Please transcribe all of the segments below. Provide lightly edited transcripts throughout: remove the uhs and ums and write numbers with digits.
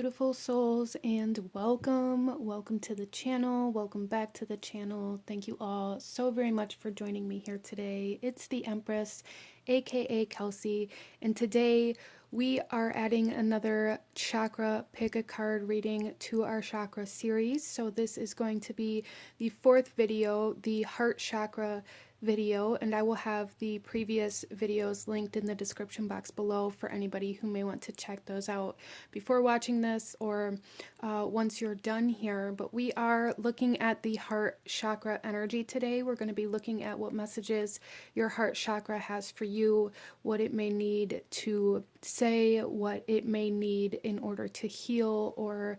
beautiful souls, and welcome to the channel. Welcome back to the channel. Thank you all so very much for joining me here today. It's the Empress, aka Kelsey, and today we are adding another chakra pick a card reading to our chakra series. So this is going to be the fourth video, the heart chakra video, and I will have the previous videos linked in the description box below for anybody who may want to check those out before watching this or once you're done here. But we are looking at the heart chakra energy today. We're going to be looking at what messages your heart chakra has for you, what it may need to say, what it may need in order to heal, or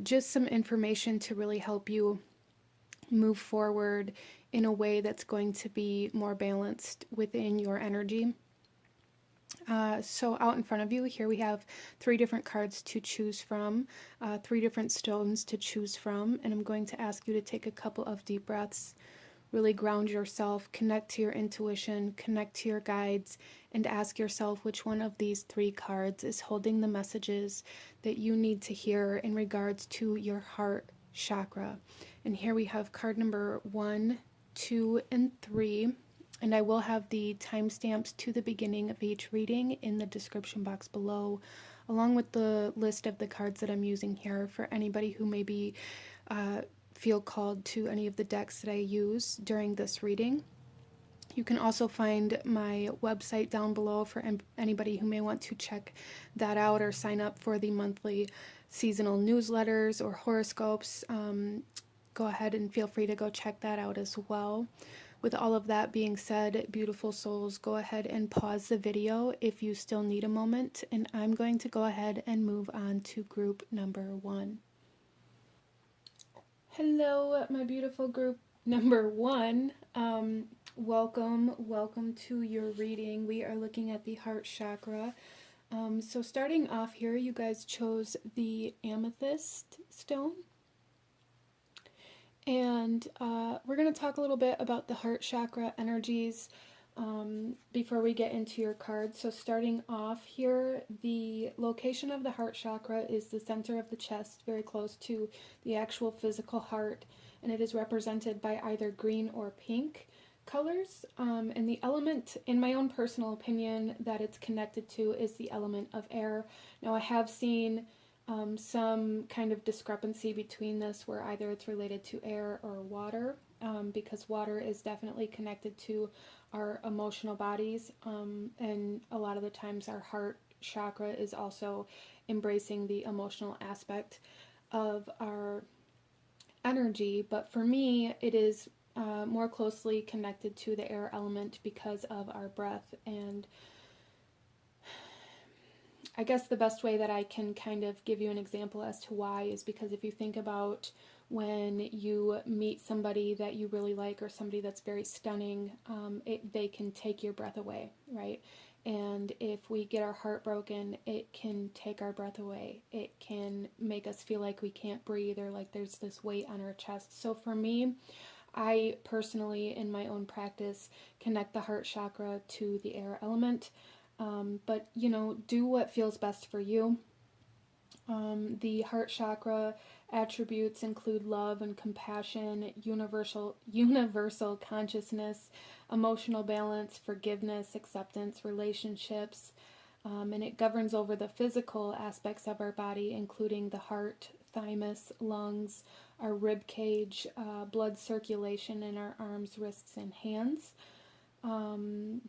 just some information to really help you move forward in a way that's going to be more balanced within your energy. So out in front of you here we have 3 different cards to choose from, 3 different stones to choose from, and I'm going to ask you to take a couple of deep breaths, really ground yourself, connect to your intuition, connect to your guides, and ask yourself which one of these 3 cards is holding the messages that you need to hear in regards to your heart chakra. And here we have card number 1, 2, and 3. And I will have the timestamps to the beginning of each reading in the description box below, along with the list of the cards that I'm using here for anybody who maybe feel called to any of the decks that I use during this reading. You can also find my website down below for anybody who may want to check that out or sign up for the monthly seasonal newsletters or horoscopes. Go ahead and feel free to go check that out as well. With all of that being said, beautiful souls, go ahead and pause the video if you still need a moment, and I'm going to go ahead and move on to group number 1. Hello, my beautiful group number 1. Welcome to your reading. We are looking at the heart chakra. So starting off here, you guys chose the amethyst stone. And we're going to talk a little bit about the heart chakra energies before we get into your cards. So starting off here, the location of the heart chakra is the center of the chest, very close to the actual physical heart, and it is represented by either green or pink colors. And the element, in my own personal opinion, that it's connected to is the element of air. Now I have seen some kind of discrepancy between this where either it's related to air or water, because water is definitely connected to our emotional bodies, and a lot of the times our heart chakra is also embracing the emotional aspect of our energy. But for me, it is more closely connected to the air element because of our breath. And I guess the best way that I can kind of give you an example as to why is because if you think about when you meet somebody that you really like or somebody that's very stunning, they can take your breath away, right? And if we get our heart broken, it can take our breath away. It can make us feel like we can't breathe or like there's this weight on our chest. So for me, I personally, in my own practice, connect the heart chakra to the air element. But, you know, do what feels best for you. The heart chakra attributes include love and compassion, universal consciousness, emotional balance, forgiveness, acceptance, relationships, and it governs over the physical aspects of our body, including the heart, thymus, lungs, our rib cage, blood circulation in our arms, wrists, and hands.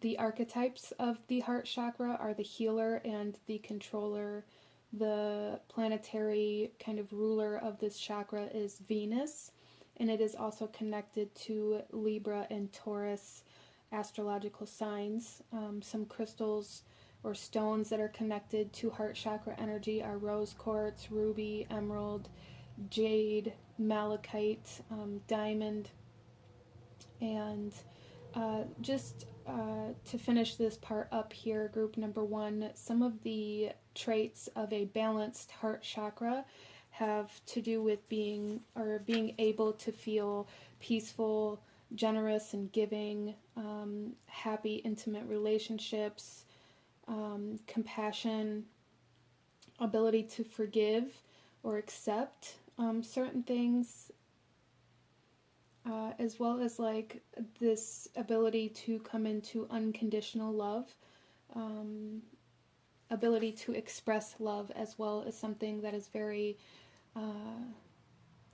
The archetypes of the heart chakra are the healer and the controller. The planetary kind of ruler of this chakra is Venus, and it is also connected to Libra and Taurus astrological signs. Some crystals or stones that are connected to heart chakra energy are rose quartz, ruby, emerald, jade, malachite, diamond, and to finish this part up here, group number 1, some of the traits of a balanced heart chakra have to do with being able to feel peaceful, generous, and giving, happy, intimate relationships, compassion, ability to forgive or accept certain things, as well as like this ability to come into unconditional love, ability to express love as well as something that is very,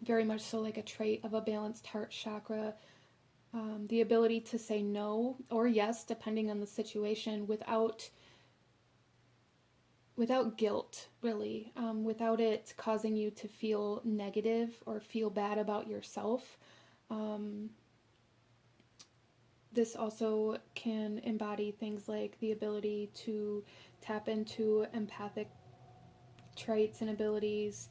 very much so like a trait of a balanced heart chakra. The ability to say no or yes, depending on the situation, without guilt, really, without it causing you to feel negative or feel bad about yourself. This also can embody things like the ability to tap into empathic traits and abilities,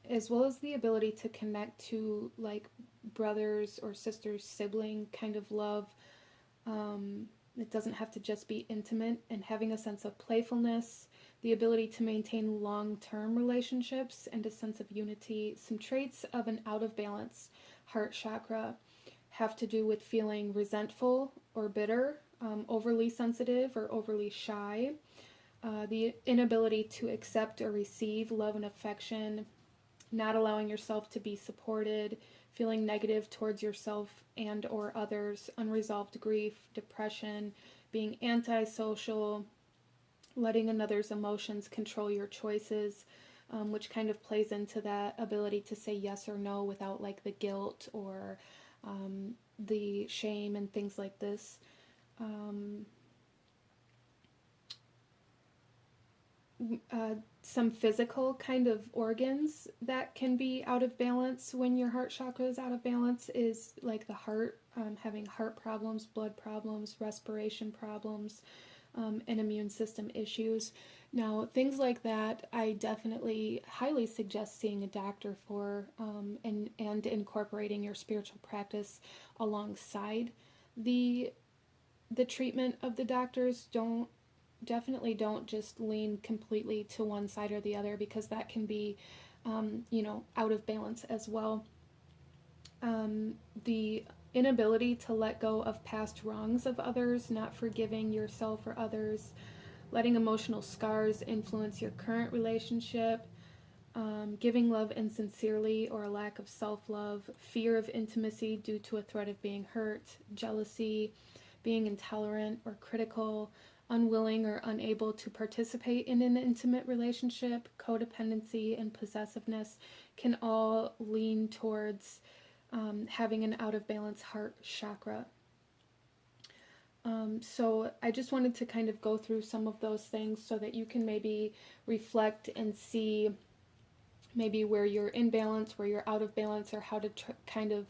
as well as the ability to connect to like brothers or sisters, sibling kind of love. It doesn't have to just be intimate, and having a sense of playfulness, the ability to maintain long-term relationships, and a sense of unity. Some traits of an out of balance heart chakra have to do with feeling resentful or bitter, overly sensitive or overly shy, the inability to accept or receive love and affection, not allowing yourself to be supported, feeling negative towards yourself and or others, unresolved grief, depression, being antisocial, letting another's emotions control your choices, which kind of plays into that ability to say yes or no without like the guilt or the shame and things like this. Some physical kind of organs that can be out of balance when your heart chakra is out of balance is like the heart, having heart problems, blood problems, respiration problems, and immune system issues. Now, things like that, I definitely highly suggest seeing a doctor for, and incorporating your spiritual practice alongside the treatment of the doctors. Definitely don't just lean completely to one side or the other, because that can be, out of balance as well. The inability to let go of past wrongs of others, not forgiving yourself or others, letting emotional scars influence your current relationship, giving love insincerely or a lack of self-love, fear of intimacy due to a threat of being hurt, jealousy, being intolerant or critical, unwilling or unable to participate in an intimate relationship, codependency, and possessiveness can all lean towards having an out of balance heart chakra. So I just wanted to kind of go through some of those things so that you can maybe reflect and see maybe where you're in balance, where you're out of balance, or how to kind of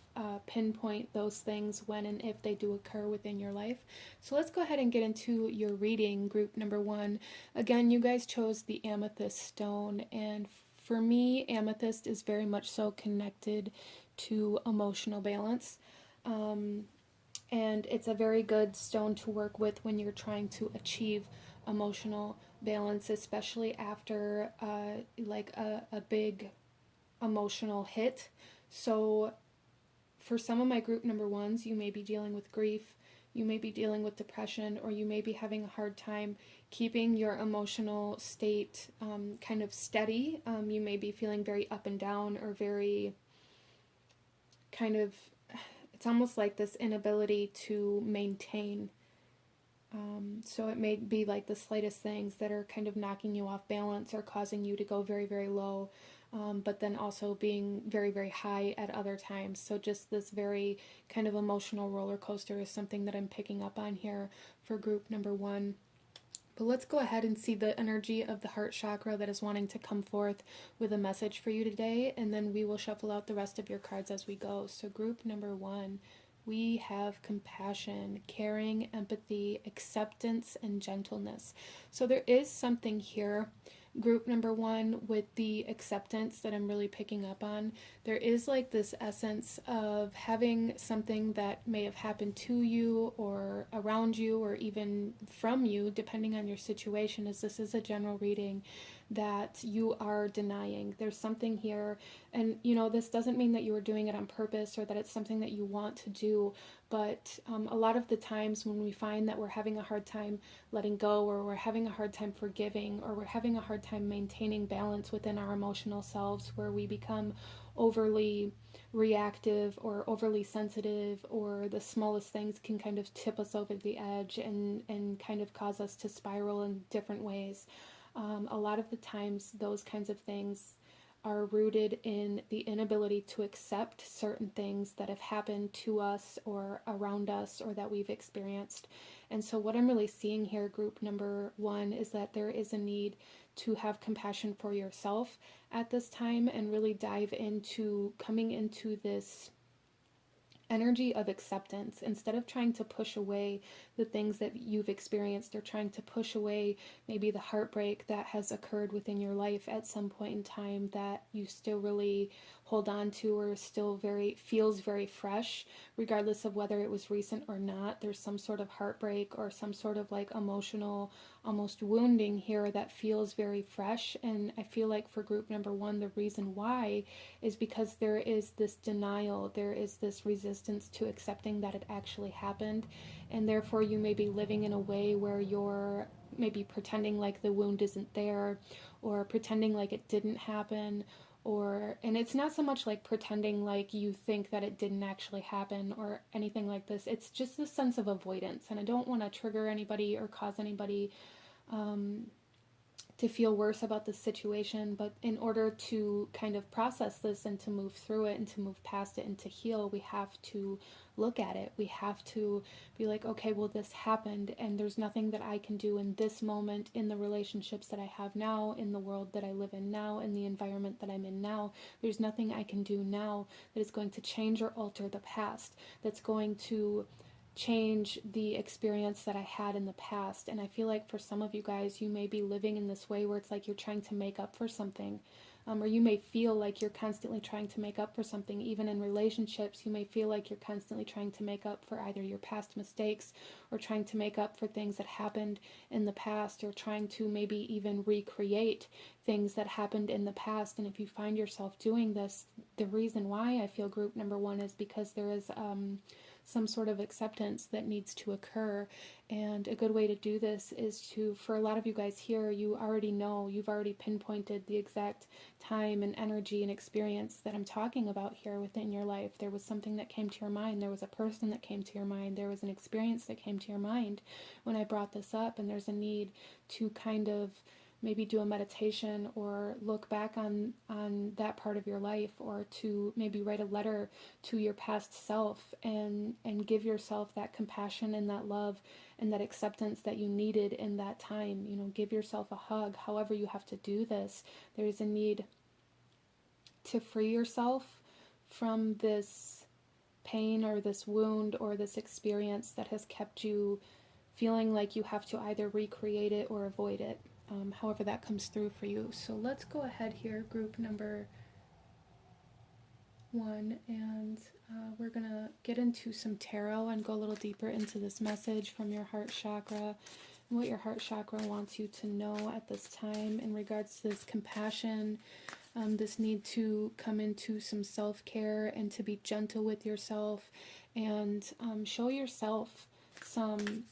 pinpoint those things when and if they do occur within your life. So let's go ahead and get into your reading, group number 1. Again, you guys chose the amethyst stone, and for me, amethyst is very much so connected to emotional balance. And it's a very good stone to work with when you're trying to achieve emotional balance, especially after like a big emotional hit. So for some of my group number 1s, you may be dealing with grief, you may be dealing with depression, or you may be having a hard time keeping your emotional state kind of steady. You may be feeling very up and down, or very kind of, it's almost like this inability to maintain. So it may be like the slightest things that are kind of knocking you off balance or causing you to go very, very low, but then also being very, very high at other times. So just this very kind of emotional roller coaster is something that I'm picking up on here for group number 1. But let's go ahead and see the energy of the heart chakra that is wanting to come forth with a message for you today, and then we will shuffle out the rest of your cards as we go. So group number 1, we have compassion, caring, empathy, acceptance, and gentleness. So there is something here, group number 1, with the acceptance that I'm really picking up on. There is like this essence of having something that may have happened to you or around you or even from you, depending on your situation, as this is a general reading. that you are denying. There's something here, and this doesn't mean that you are doing it on purpose or that it's something that you want to do, but a lot of the times when we find that we're having a hard time letting go, or we're having a hard time forgiving, or we're having a hard time maintaining balance within our emotional selves, where we become overly reactive or overly sensitive, or the smallest things can kind of tip us over the edge and kind of cause us to spiral in different ways. A lot of the times those kinds of things are rooted in the inability to accept certain things that have happened to us or around us or that we've experienced. And so what I'm really seeing here, group number 1, is that there is a need to have compassion for yourself at this time and really dive into coming into this energy of acceptance instead of trying to push away the things that you've experienced, or trying to push away maybe the heartbreak that has occurred within your life at some point in time that you still really hold on to, or still feels very fresh, regardless of whether it was recent or not. There's some sort of heartbreak or some sort of like emotional almost wounding here that feels very fresh. And I feel like for group number 1, the reason why is because there is this denial, there is this resistance to accepting that it actually happened, and therefore you may be living in a way where you're maybe pretending like the wound isn't there, or pretending like it didn't happen, and it's not so much like pretending like you think that it didn't actually happen or anything like this. It's just this sense of avoidance, and I don't want to trigger anybody or cause anybody to feel worse about the situation, but in order to kind of process this and to move through it and to move past it and to heal, we have to look at it. We have to be like, okay, well, this happened, and there's nothing that I can do in this moment, in the relationships that I have now, in the world that I live in now, in the environment that I'm in now. There's nothing I can do now that is going to change or alter the past, that's going to change the experience that I had in the past. And I feel like for some of you guys, you may be living in this way where it's like you're trying to make up for something. Or you may feel like you're constantly trying to make up for something. Even in relationships, you may feel like you're constantly trying to make up for either your past mistakes, or trying to make up for things that happened in the past, or trying to maybe even recreate things that happened in the past. And if you find yourself doing this, the reason why I feel group number 1 is because there is some sort of acceptance that needs to occur. And a good way to do this is to, for a lot of you guys here, you already know, you've already pinpointed the exact time and energy and experience that I'm talking about here within your life. There was something that came to your mind. There was a person that came to your mind. There was an experience that came to your mind when I brought this up. And there's a need to kind of maybe do a meditation or look back on that part of your life, or to maybe write a letter to your past self and give yourself that compassion and that love and that acceptance that you needed in that time. Give yourself a hug. However you have to do this, there's a need to free yourself from this pain or this wound or this experience that has kept you feeling like you have to either recreate it or avoid it. However that comes through for you. So let's go ahead here, group number 1, and we're going to get into some tarot and go a little deeper into this message from your heart chakra and what your heart chakra wants you to know at this time in regards to this compassion, this need to come into some self-care and to be gentle with yourself, and show yourself some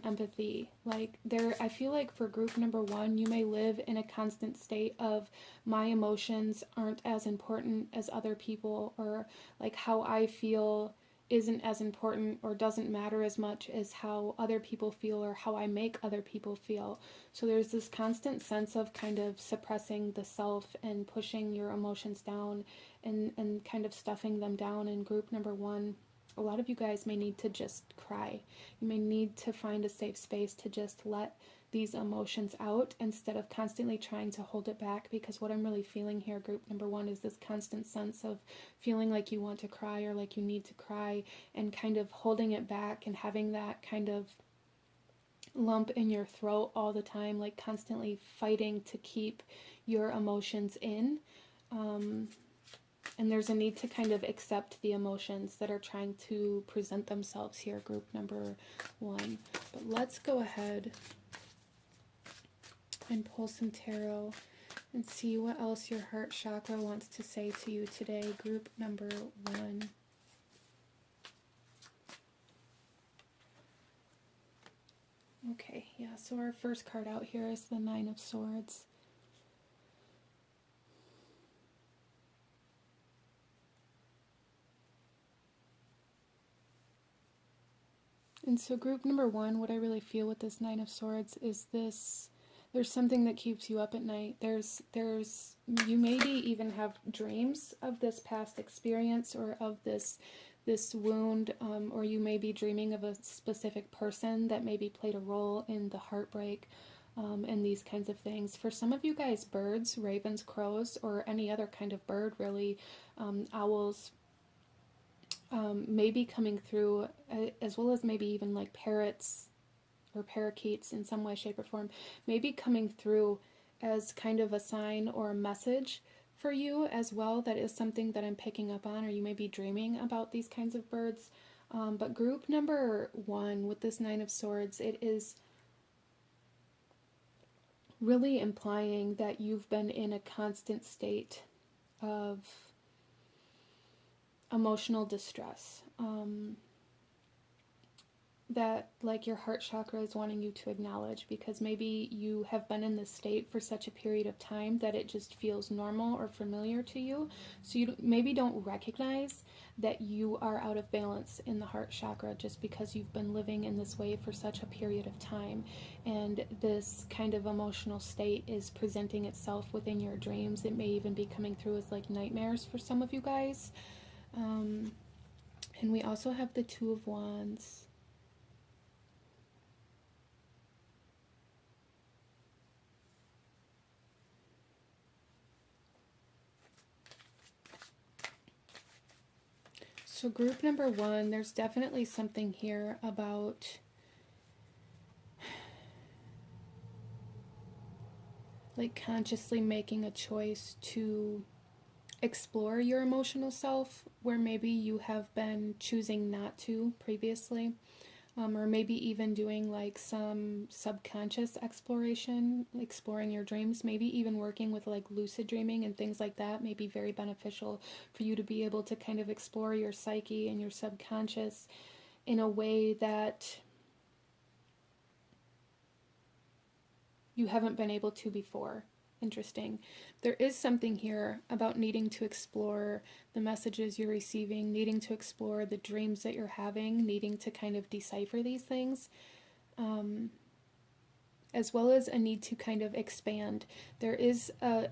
empathy. I feel like for group number 1, you may live in a constant state of my emotions aren't as important as other people, or like how I feel isn't as important or doesn't matter as much as how other people feel or how I make other people feel. So there's this constant sense of kind of suppressing the self and pushing your emotions down and kind of stuffing them down in group number 1. A lot of you guys may need to just cry. You may need to find a safe space to just let these emotions out instead of constantly trying to hold it back, because what I'm really feeling here, group number 1, is this constant sense of feeling like you want to cry or like you need to cry, and kind of holding it back and having that kind of lump in your throat all the time, like constantly fighting to keep your emotions in. And there's a need to kind of accept the emotions that are trying to present themselves here, group number 1. But let's go ahead and pull some tarot and see what else your heart chakra wants to say to you today. Group number 1. Okay, yeah, so our first card out here is the Nine of Swords. And so group number 1, what I really feel with this Nine of Swords is this, there's something that keeps you up at night. There's you maybe even have dreams of this past experience or of this wound, or you may be dreaming of a specific person that maybe played a role in the heartbreak, and these kinds of things. For some of you guys, birds, ravens, crows, or any other kind of bird really, owls, maybe coming through, as well as maybe even like parrots or parakeets in some way, shape, or form, maybe coming through as kind of a sign or a message for you as well. That is something that I'm picking up on, or you may be dreaming about these kinds of birds. But group number 1 with this Nine of Swords, it is really implying that you've been in a constant state of emotional distress, that like your heart chakra is wanting you to acknowledge, because maybe you have been in this state for such a period of time that it just feels normal or familiar to you, so you maybe don't recognize that you are out of balance in the heart chakra just because you've been living in this way for such a period of time. And this kind of emotional state is presenting itself within your dreams. It may even be coming through as like nightmares for some of you guys. And we also have the Two of Wands. So group number 1, there's definitely something here about like consciously making a choice to explore your emotional self, where maybe you have been choosing not to previously, or maybe even doing like some subconscious exploration, exploring your dreams, maybe even working with like lucid dreaming and things like that may be very beneficial for you to be able to kind of explore your psyche and your subconscious in a way that you haven't been able to before. Interesting. There is something here about needing to explore the messages you're receiving, needing to explore the dreams that you're having, needing to kind of decipher these things, as well as a need to kind of expand. There is a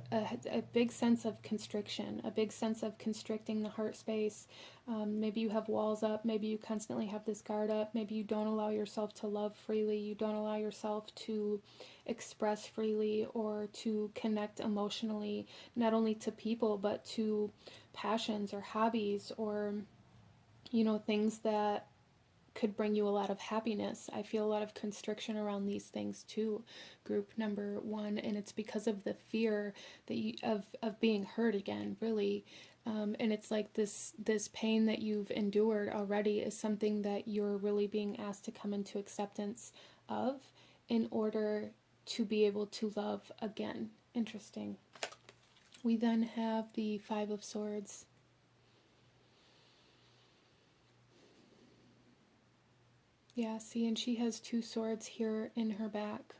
big sense of constriction, a big sense of constricting the heart space. Maybe you have walls up, maybe you constantly have this guard up, maybe you don't allow yourself to love freely, you don't allow yourself to express freely or to connect emotionally, not only to people, but to passions or hobbies or, you know, things that could bring you a lot of happiness. I feel a lot of constriction around these things too, group number 1, and it's because of the fear that you, of being hurt again, really. And it's like this pain that you've endured already is something that you're really being asked to come into acceptance of in order to be able to love again. Interesting. We then have the Five of Swords. Yeah, see, and she has 2 swords here in her back.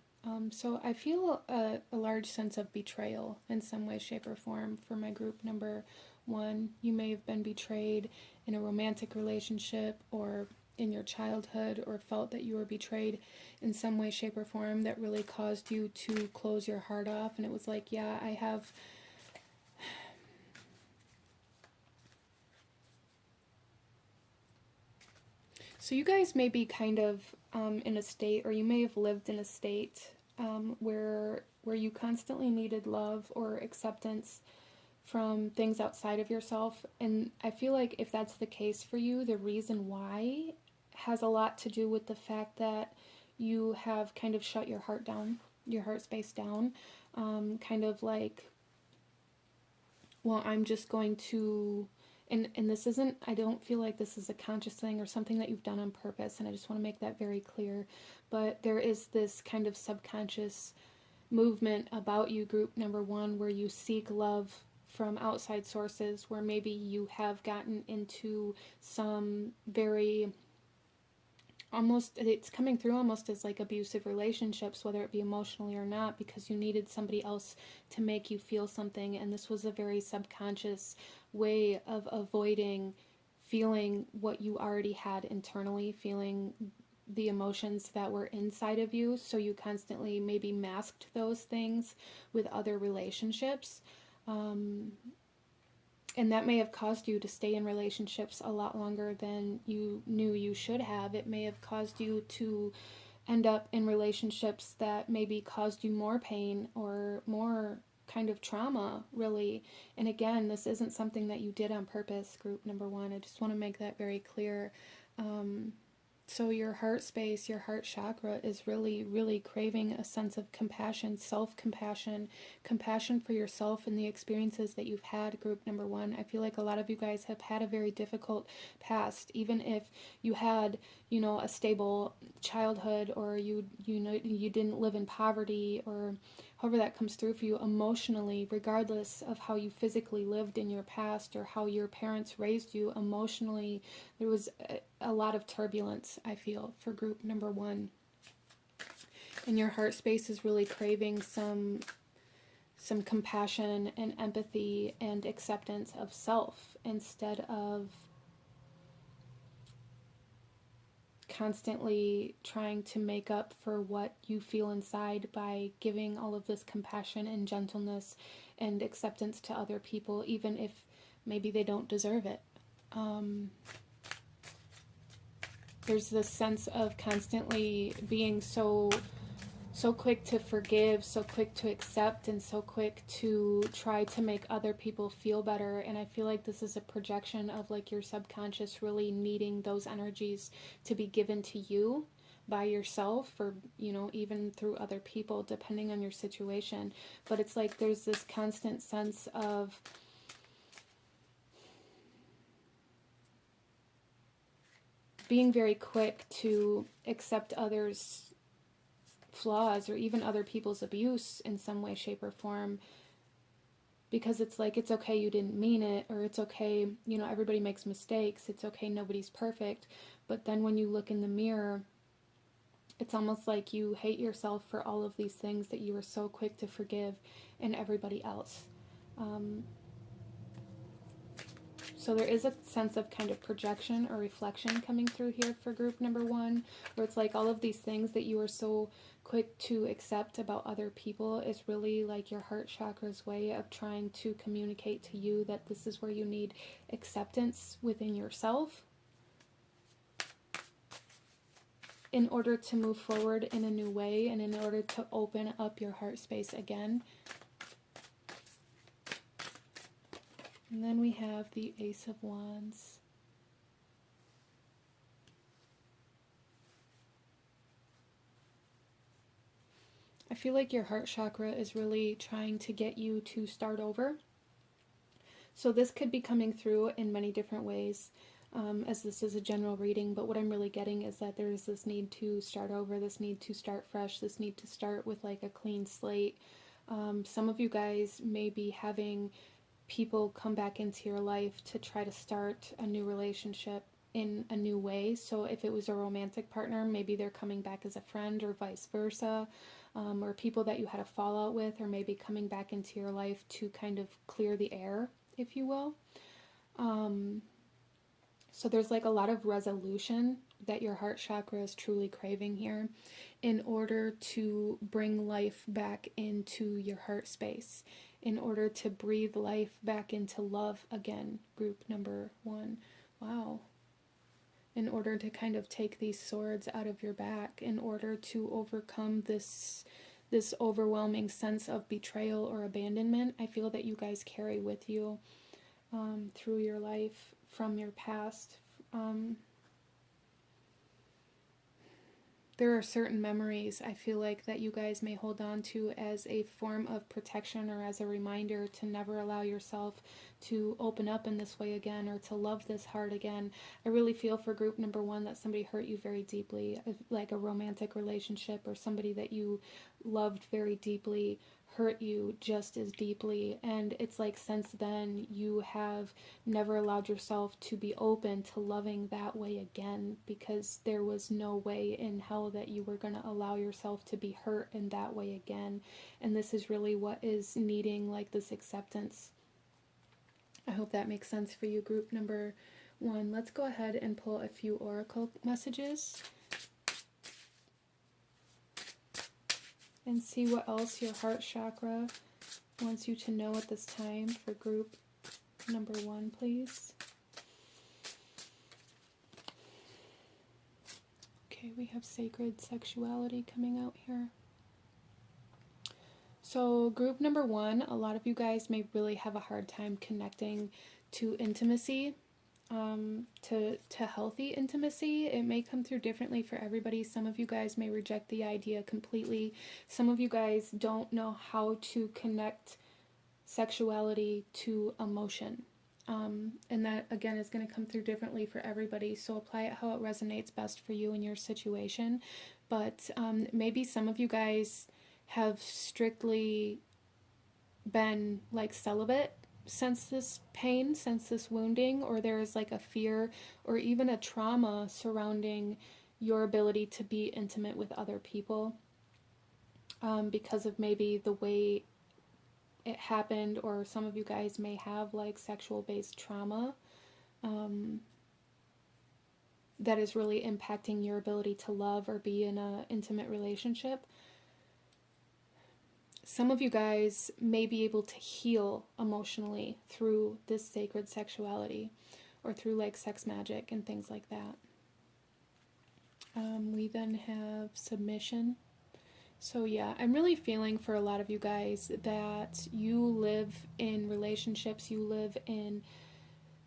So I feel a large sense of betrayal in some way, shape, or form for my group number 1. You may have been betrayed in a romantic relationship or in your childhood, or felt that you were betrayed in some way, shape, or form that really caused you to close your heart off. And it was like, yeah, I have... So you guys may be kind of in a state, or you may have lived in a state where you constantly needed love or acceptance from things outside of yourself. And I feel like if that's the case for you, the reason why has a lot to do with the fact that you have kind of shut your heart down, your heart space down, kind of like, well, I'm just going to, and this isn't, I don't feel like this is a conscious thing or something that you've done on purpose, and I just want to make that very clear, but there is this kind of subconscious movement about you, group number one, where you seek love from outside sources, where maybe you have gotten into some very, almost, it's coming through almost as like abusive relationships, whether it be emotionally or not, because you needed somebody else to make you feel something, and this was a very subconscious way of avoiding feeling what you already had internally, feeling the emotions that were inside of you, so you constantly maybe masked those things with other relationships. And that may have caused you to stay in relationships a lot longer than you knew you should have. It may have caused you to end up in relationships that maybe caused you more pain or more kind of trauma, really. And again, this isn't something that you did on purpose, group number one. I just want to make that very clear. So your heart space, your heart chakra is really, really craving a sense of compassion, self-compassion, compassion for yourself and the experiences that you've had, group number one. I feel like a lot of you guys have had a very difficult past, even if you had, a stable childhood, or you didn't live in poverty, or however that comes through for you emotionally, regardless of how you physically lived in your past or how your parents raised you emotionally. There was a lot of turbulence, I feel, for group number one. And your heart space is really craving some compassion and empathy and acceptance of self, instead of constantly trying to make up for what you feel inside by giving all of this compassion and gentleness and acceptance to other people, even if maybe they don't deserve it. There's this sense of constantly being so quick to forgive, so quick to accept, and so quick to try to make other people feel better. And I feel like this is a projection of like your subconscious really needing those energies to be given to you by yourself, or even through other people, depending on your situation. But it's like there's this constant sense of being very quick to accept others' flaws, or even other people's abuse in some way, shape, or form, because it's like, it's okay, you didn't mean it, or it's okay, everybody makes mistakes, it's okay, nobody's perfect. But then when you look in the mirror, it's almost like you hate yourself for all of these things that you were so quick to forgive in everybody else. So there is a sense of kind of projection or reflection coming through here for group number one, where it's like all of these things that you were so quick to accept about other people is really like your heart chakra's way of trying to communicate to you that this is where you need acceptance within yourself in order to move forward in a new way, and in order to open up your heart space again. And then we have the Ace of Wands. I feel like your heart chakra is really trying to get you to start over. So this could be coming through in many different ways, as this is a general reading, but what I'm really getting is that there's this need to start over, this need to start fresh, this need to start with like a clean slate. Some of you guys may be having people come back into your life to try to start a new relationship in a new way. So if it was a romantic partner, maybe they're coming back as a friend, or vice versa, or people that you had a fallout with, or maybe coming back into your life to kind of clear the air, if you will. So there's like a lot of resolution that your heart chakra is truly craving here, in order to bring life back into your heart space, in order to breathe life back into love again, group number one. Wow. In order to kind of take these swords out of your back, in order to overcome this overwhelming sense of betrayal or abandonment I feel that you guys carry with you through your life from your past. there are certain memories I feel like that you guys may hold on to as a form of protection or as a reminder to never allow yourself to open up in this way again or to love this hard again. I really feel for group number one that somebody hurt you very deeply, like a romantic relationship or somebody that you loved very deeply hurt you just as deeply, and it's like since then you have never allowed yourself to be open to loving that way again, because there was no way in hell that you were going to allow yourself to be hurt in that way again. And this is really what is needing, like, this acceptance. I hope that makes sense for you, group number one. Let's go ahead and pull a few oracle messages and see what else your heart chakra wants you to know at this time for group number one, please. Okay, we have sacred sexuality coming out here. So group number one, a lot of you guys may really have a hard time connecting to intimacy, to healthy intimacy. It may come through differently for everybody. Some of you guys may reject the idea completely. Some of you guys don't know how to connect sexuality to emotion. And that, again, is going to come through differently for everybody. So apply it how it resonates best for you in your situation. But maybe some of you guys have strictly been like celibate since this pain, since this wounding, or there is like a fear or even a trauma surrounding your ability to be intimate with other people because of maybe the way it happened, or some of you guys may have like sexual based trauma that is really impacting your ability to love or be in an intimate relationship. Some of you guys may be able to heal emotionally through this sacred sexuality or through like sex magic and things like that. We then have submission. So yeah, I'm really feeling for a lot of you guys that you live in relationships, you live in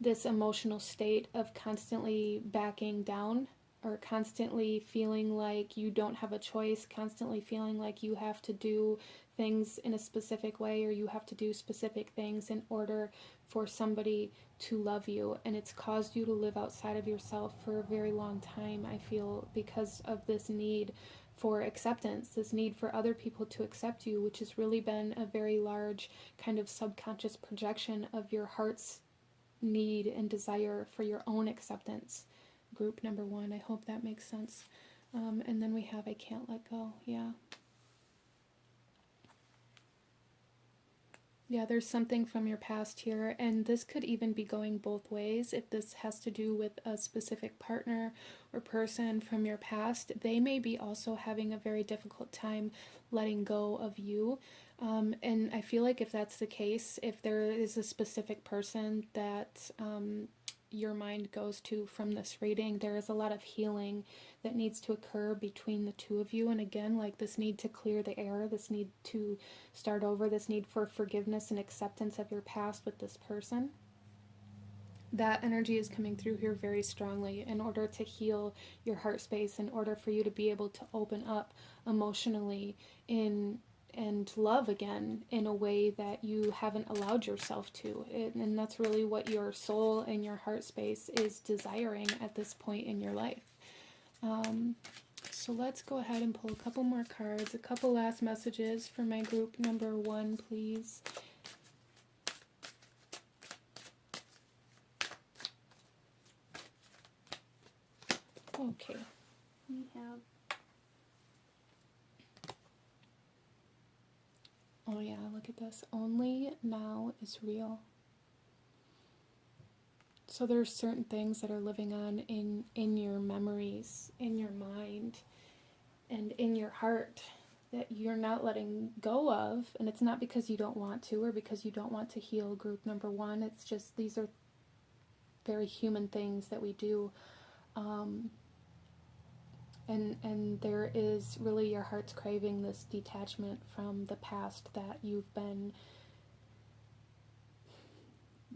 this emotional state of constantly backing down or constantly feeling like you don't have a choice, constantly feeling like you have to do things in a specific way or you have to do specific things in order for somebody to love you. And it's caused you to live outside of yourself for a very long time, I feel, because of this need for acceptance, this need for other people to accept you, which has really been a very large kind of subconscious projection of your heart's need and desire for your own acceptance. Group number one, I hope that makes sense. And then we have I can't let go. Yeah, there's something from your past here, and this could even be going both ways. If this has to do with a specific partner or person from your past, they may be also having a very difficult time letting go of you. And I feel like if that's the case, if there is a specific person that your mind goes to from this reading, there is a lot of healing that needs to occur between the two of you. And again, like this need to clear the air, this need to start over, this need for forgiveness and acceptance of your past with this person. That energy is coming through here very strongly in order to heal your heart space, in order for you to be able to open up emotionally and love again in a way that you haven't allowed yourself to. And that's really what your soul and your heart space is desiring at this point in your life. So let's go ahead and pull a couple more cards, a couple last messages for my group number one, please. Okay, we have, oh yeah, look at this. Only now is real. So there's certain things that are living on in your memories, in your mind, and in your heart that you're not letting go of. And it's not because you don't want to or because you don't want to heal, group number one. It's just these are very human things that we do. And there is really your heart's craving this detachment from the past that you've been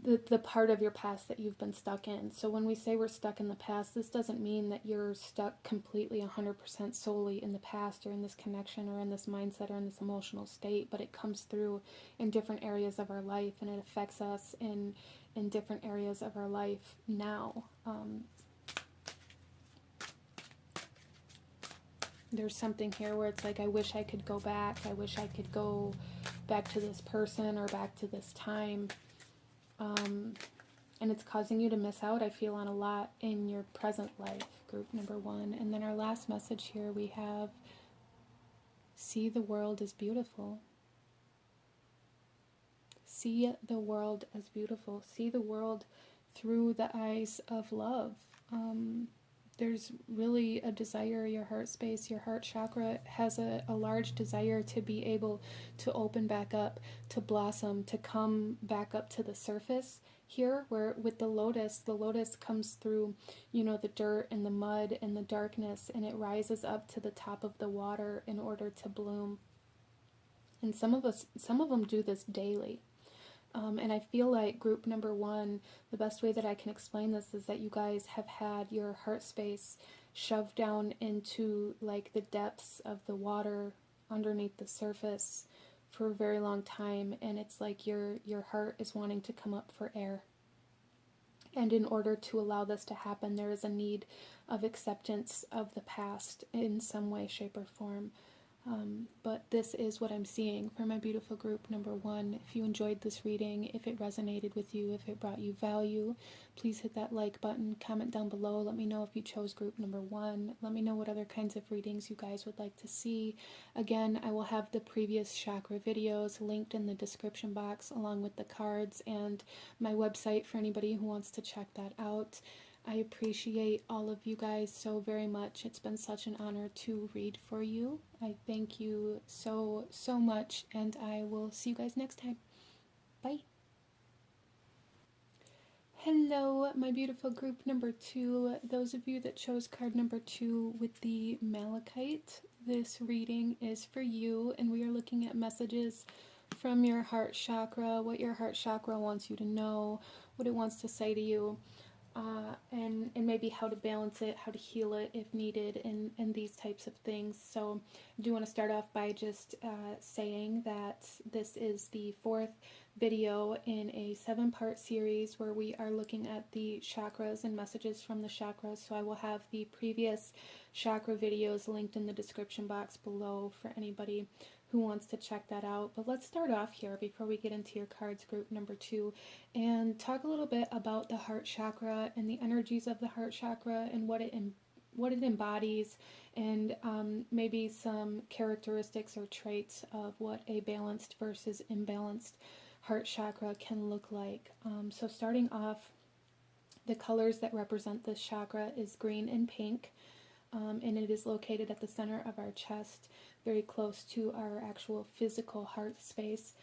the part of your past that you've been stuck in. So when we say we're stuck in the past, this doesn't mean that you're stuck completely 100% solely in the past or in this connection or in this mindset or in this emotional state, but it comes through in different areas of our life, and it affects us in different areas of our life now. There's something here where it's like, I wish I could go back. I wish I could go back to this person or back to this time. And it's causing you to miss out, I feel, on a lot in your present life, group number 1. And then our last message here, we have, see the world as beautiful. See the world as beautiful. See the world through the eyes of love. There's really a desire, your heart space, your heart chakra has a large desire to be able to open back up, to blossom, to come back up to the surface here, where with the lotus comes through, the dirt and the mud and the darkness, and it rises up to the top of the water in order to bloom. And some of them do this daily. And I feel like group number 1, the best way that I can explain this is that you guys have had your heart space shoved down into like the depths of the water underneath the surface for a very long time, and it's like your heart is wanting to come up for air. And in order to allow this to happen, there is a need of acceptance of the past in some way, shape, or form. But this is what I'm seeing for my beautiful group number 1. If you enjoyed this reading, if it resonated with you, if it brought you value, please hit that like button, comment down below. Let me know if you chose group number 1. Let me know what other kinds of readings you guys would like to see. Again, I will have the previous chakra videos linked in the description box along with the cards and my website for anybody who wants to check that out. I appreciate all of you guys so very much. It's been such an honor to read for you. I thank you so much, and I will see you guys next time. Bye. Hello, my beautiful group number 2. Those of you that chose card number 2 with the malachite, this reading is for you, and we are looking at messages from your heart chakra, what your heart chakra wants you to know, what it wants to say to you. And maybe how to balance it, how to heal it if needed, and these types of things. So I do want to start off by just saying that this is the 4th video in a 7-part series where we are looking at the chakras and messages from the chakras. So I will have the previous chakra videos linked in the description box below for anybody who wants to check that out. But let's start off here before we get into your cards, group number 2, and talk a little bit about the heart chakra and the energies of the heart chakra and what it embodies, and maybe some characteristics or traits of what a balanced versus imbalanced heart chakra can look like. So starting off, the colors that represent this chakra is green and pink. And it is located at the center of our chest, very close to our actual physical heart space.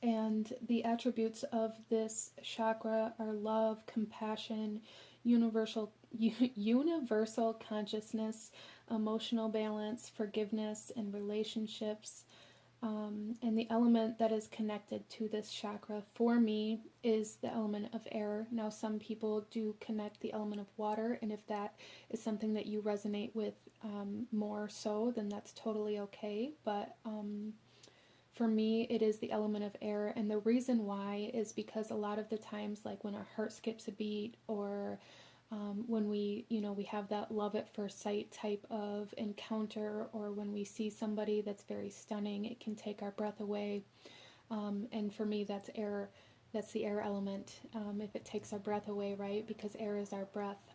And the attributes of this chakra are love, compassion, universal consciousness, emotional balance, forgiveness, and relationships. And the element that is connected to this chakra for me is the element of air. Now, some people do connect the element of water, and if that is something that you resonate with more so, then that's totally okay. But for me, it is the element of air, and the reason why is because a lot of the times, like when our heart skips a beat, or when we have that love at first sight type of encounter, or when we see somebody that's very stunning, it can take our breath away. And for me, that's air. That's the air element. If it takes our breath away, right? Because air is our breath.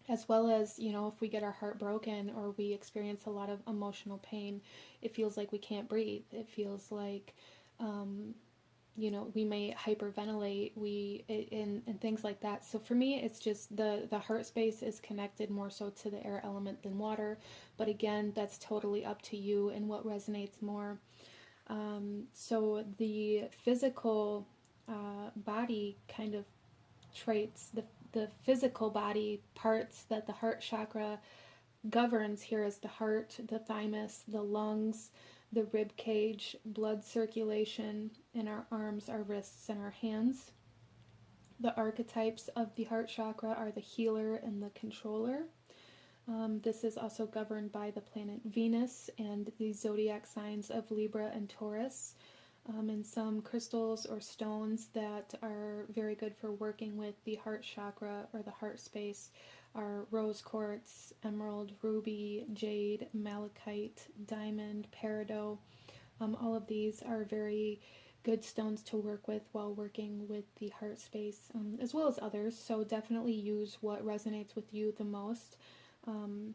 As well as, if we get our heart broken or we experience a lot of emotional pain, it feels like we can't breathe. It feels like, we may hyperventilate, and things like that. So for me, it's just the heart space is connected more so to the air element than water. But again, that's totally up to you and what resonates more. So the physical body kind of traits, the physical body parts that the heart chakra governs here is the heart, the thymus, the lungs, the rib cage, blood circulation in our arms, our wrists, and our hands. The archetypes of the heart chakra are the healer and the controller. This is also governed by the planet Venus and the zodiac signs of Libra and Taurus. And some crystals or stones that are very good for working with the heart chakra or the heart space are rose quartz, emerald, ruby, jade, malachite, diamond, peridot. All of these are very good stones to work with while working with the heart space, as well as others. So definitely use what resonates with you the most. And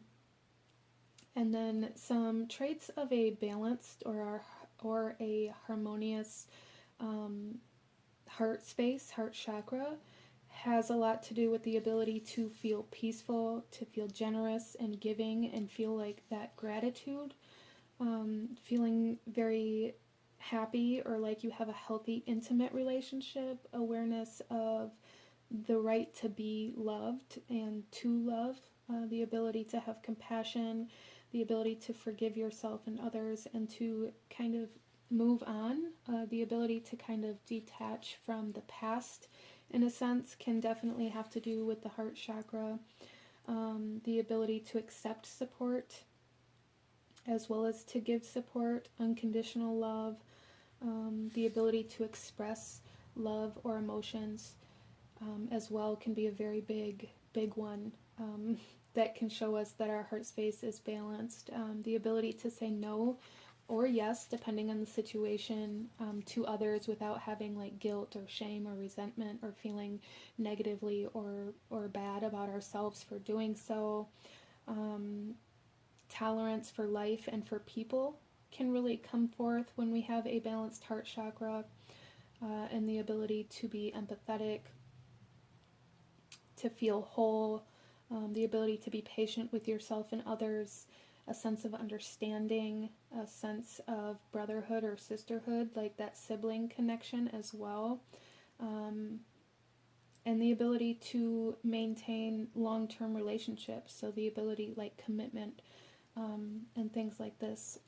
then some traits of a balanced or a harmonious heart space, heart chakra, has a lot to do with the ability to feel peaceful, to feel generous and giving, and feel like that gratitude, feeling very happy or like you have a healthy, intimate relationship, awareness of the right to be loved and to love, the ability to have compassion, the ability to forgive yourself and others, and to kind of move on. The ability to kind of detach from the past, in a sense, can definitely have to do with the heart chakra. The ability to accept support, as well as to give support, unconditional love, the ability to express love or emotions, as well, can be a very big one. That can show us that our heart space is balanced. The ability to say no or yes, depending on the situation, to others without having like guilt or shame or resentment or feeling negatively or bad about ourselves for doing so. Tolerance for life and for people can really come forth when we have a balanced heart chakra, and the ability to be empathetic, to feel whole, the ability to be patient with yourself and others, a sense of understanding, a sense of brotherhood or sisterhood, like that sibling connection as well, and the ability to maintain long-term relationships, so the ability like commitment, and things like this,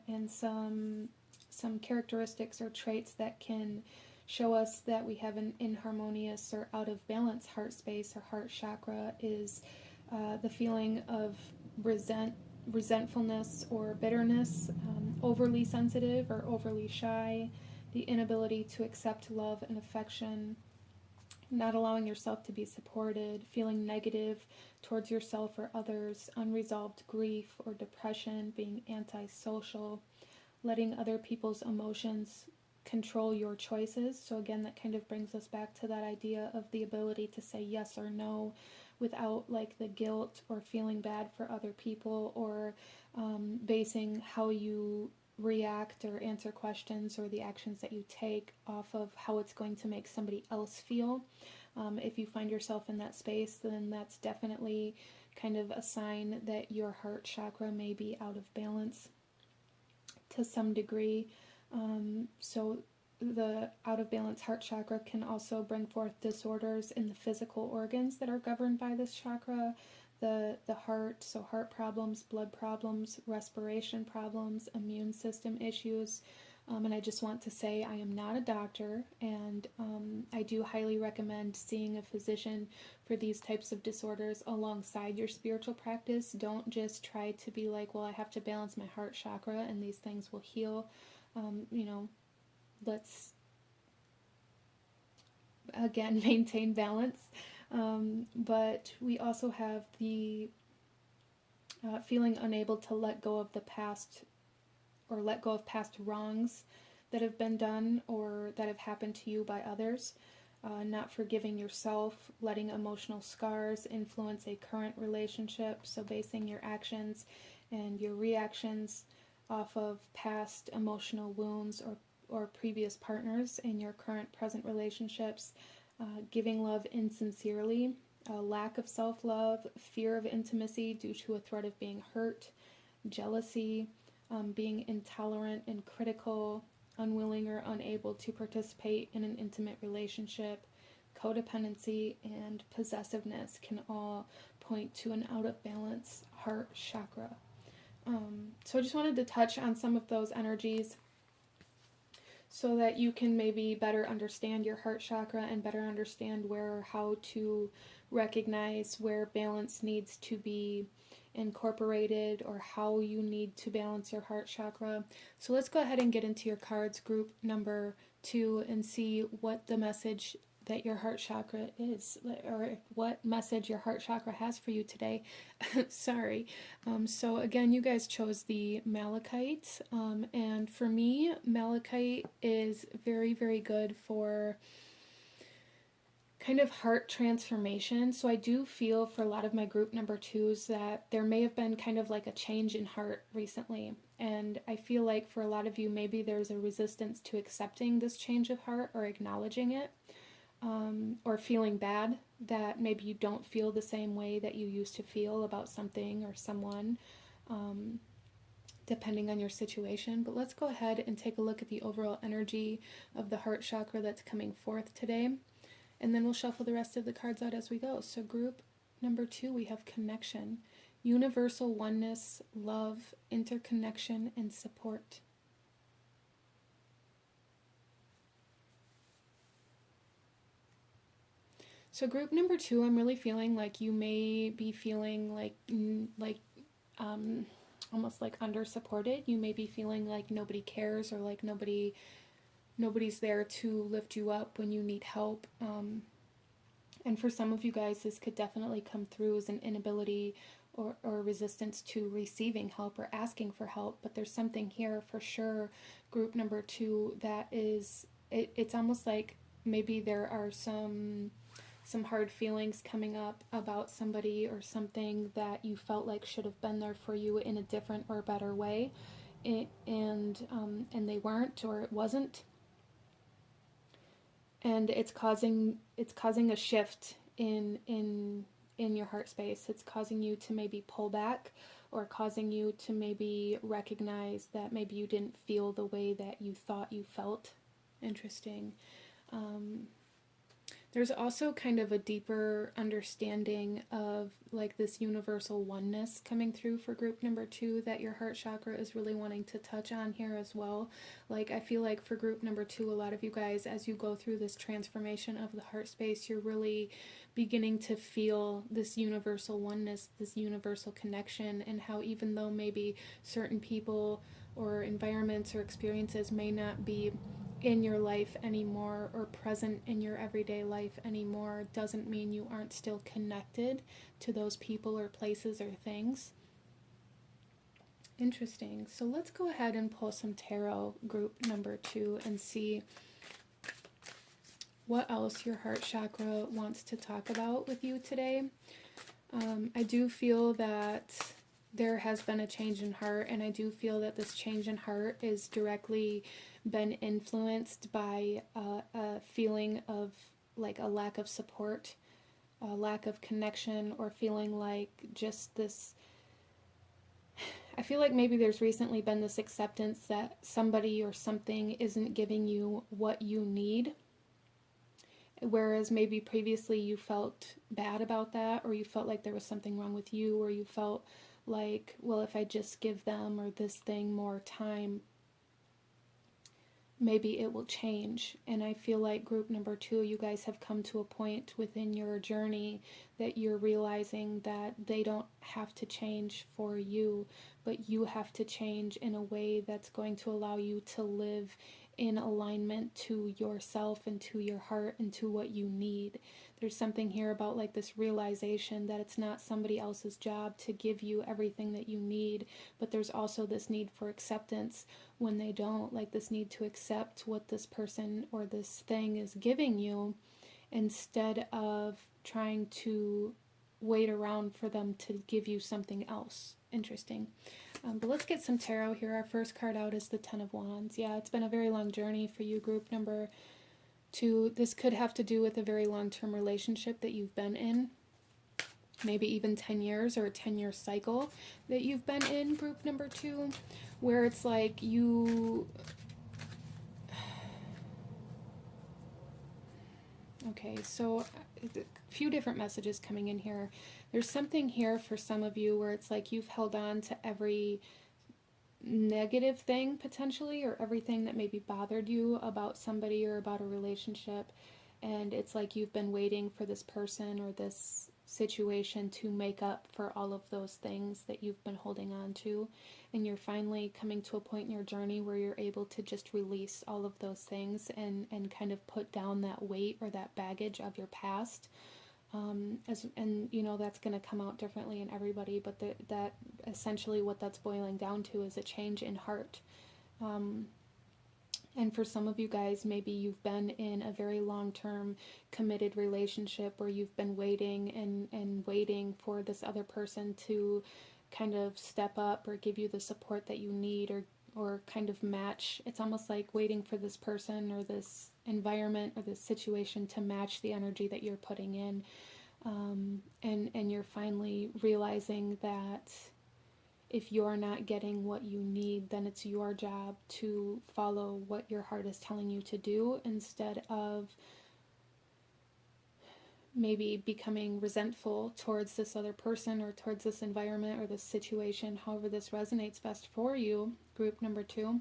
and some characteristics or traits that can show us that we have an inharmonious or out of balance heart space or heart chakra is the feeling of resentfulness or bitterness, overly sensitive or overly shy, the inability to accept love and affection, not allowing yourself to be supported, feeling negative towards yourself or others, unresolved grief or depression, being antisocial, letting other people's emotions control your choices. So again, that kind of brings us back to that idea of the ability to say yes or no without like the guilt or feeling bad for other people, or basing how you react or answer questions or the actions that you take off of how it's going to make somebody else feel. If you find yourself in that space, then that's definitely kind of a sign that your heart chakra may be out of balance to some degree. So the out of balance heart chakra can also bring forth disorders in the physical organs that are governed by this chakra. The heart, so heart problems, blood problems, respiration problems, immune system issues. And I just want to say I am not a doctor, and I do highly recommend seeing a physician for these types of disorders alongside your spiritual practice. Don't just try to be like, well, I have to balance my heart chakra and these things will heal. Let's again maintain balance. But we also have the feeling unable to let go of the past, or let go of past wrongs that have been done or that have happened to you by others, not forgiving yourself, letting emotional scars influence a current relationship, so basing your actions and your reactions off of past emotional wounds or previous partners in your current present relationships, giving love insincerely, lack of self-love, fear of intimacy due to a threat of being hurt, jealousy, being intolerant and critical, unwilling or unable to participate in an intimate relationship, codependency, and possessiveness can all point to an out of balance heart chakra. So I just wanted to touch on some of those energies so that you can maybe better understand your heart chakra and better understand where or how to recognize where balance needs to be incorporated or how you need to balance your heart chakra. So let's go ahead and get into your cards, group number 2, and see what the message that your heart chakra is, or what message your heart chakra has for you today. Sorry. So again, you guys chose the malachite, and for me, malachite is very, very good for kind of heart transformation. So I do feel for a lot of my group number 2s that there may have been kind of like a change in heart recently. And I feel like for a lot of you, maybe there's a resistance to accepting this change of heart or acknowledging it. Or feeling bad that maybe you don't feel the same way that you used to feel about something or someone, depending on your situation. But let's go ahead and take a look at the overall energy of the heart chakra that's coming forth today, and then we'll shuffle the rest of the cards out as we go. So group number 2, we have connection, universal oneness, love, interconnection, and support. So group number 2, I'm really feeling like you may be feeling like almost like under supported. You may be feeling like nobody cares, or like nobody's there to lift you up when you need help. And for some of you guys, this could definitely come through as an inability or resistance to receiving help or asking for help. But there's something here for sure, group number 2, that is, it's almost like maybe there are some hard feelings coming up about somebody or something that you felt like should have been there for you in a different or better way, and they weren't, or it wasn't, and it's causing a shift in your heart space. It's causing you to maybe pull back, or causing you to maybe recognize that maybe you didn't feel the way that you thought you felt. Interesting. There's also kind of a deeper understanding of like this universal oneness coming through for group number 2 that your heart chakra is really wanting to touch on here as well. Like I feel like for group number 2, a lot of you guys, as you go through this transformation of the heart space, you're really beginning to feel this universal oneness, this universal connection, and how even though maybe certain people or environments or experiences may not be in your life anymore or present in your everyday life anymore, doesn't mean you aren't still connected to those people or places or things. Interesting. So let's go ahead and pull some tarot, group number 2, and see what else your heart chakra wants to talk about with you today. I do feel that there has been a change in heart, and I do feel that this change in heart is directly been influenced by a feeling of like a lack of support, a lack of connection, or feeling like just this, I feel like maybe there's recently been this acceptance that somebody or something isn't giving you what you need, whereas maybe previously you felt bad about that, or you felt like there was something wrong with you, or you felt like, well, if I just give them or this thing more time, maybe it will change. And I feel like group number 2, you guys have come to a point within your journey that you're realizing that they don't have to change for you, but you have to change in a way that's going to allow you to live in alignment to yourself and to your heart and to what you need. There's something here about like this realization that it's not somebody else's job to give you everything that you need, but there's also this need for acceptance when they don't, like this need to accept what this person or this thing is giving you instead of trying to wait around for them to give you something else. Interesting. But let's get some tarot here. Our first card out is the Ten of Wands. Yeah, it's been a very long journey for you, group number 2. This could have to do with a very long-term relationship that you've been in. Maybe even 10 years or a 10-year cycle that you've been in, group number 2, where it's like you... Okay, so a few different messages coming in here. There's something here for some of you where it's like you've held on to every negative thing potentially, or everything that maybe bothered you about somebody or about a relationship, and it's like you've been waiting for this person or this situation to make up for all of those things that you've been holding on to, and you're finally coming to a point in your journey where you're able to just release all of those things and kind of put down that weight or that baggage of your past. And you know that's going to come out differently in everybody, but that essentially what that's boiling down to is a change in heart. And for some of you guys, maybe you've been in a very long-term committed relationship where you've been waiting and waiting for this other person to kind of step up or give you the support that you need, or kind of match. It's almost like waiting for this person or this environment or this situation to match the energy that you're putting in. And you're finally realizing that if you're not getting what you need, then it's your job to follow what your heart is telling you to do, instead of maybe becoming resentful towards this other person or towards this environment or this situation, however this resonates best for you, group number 2.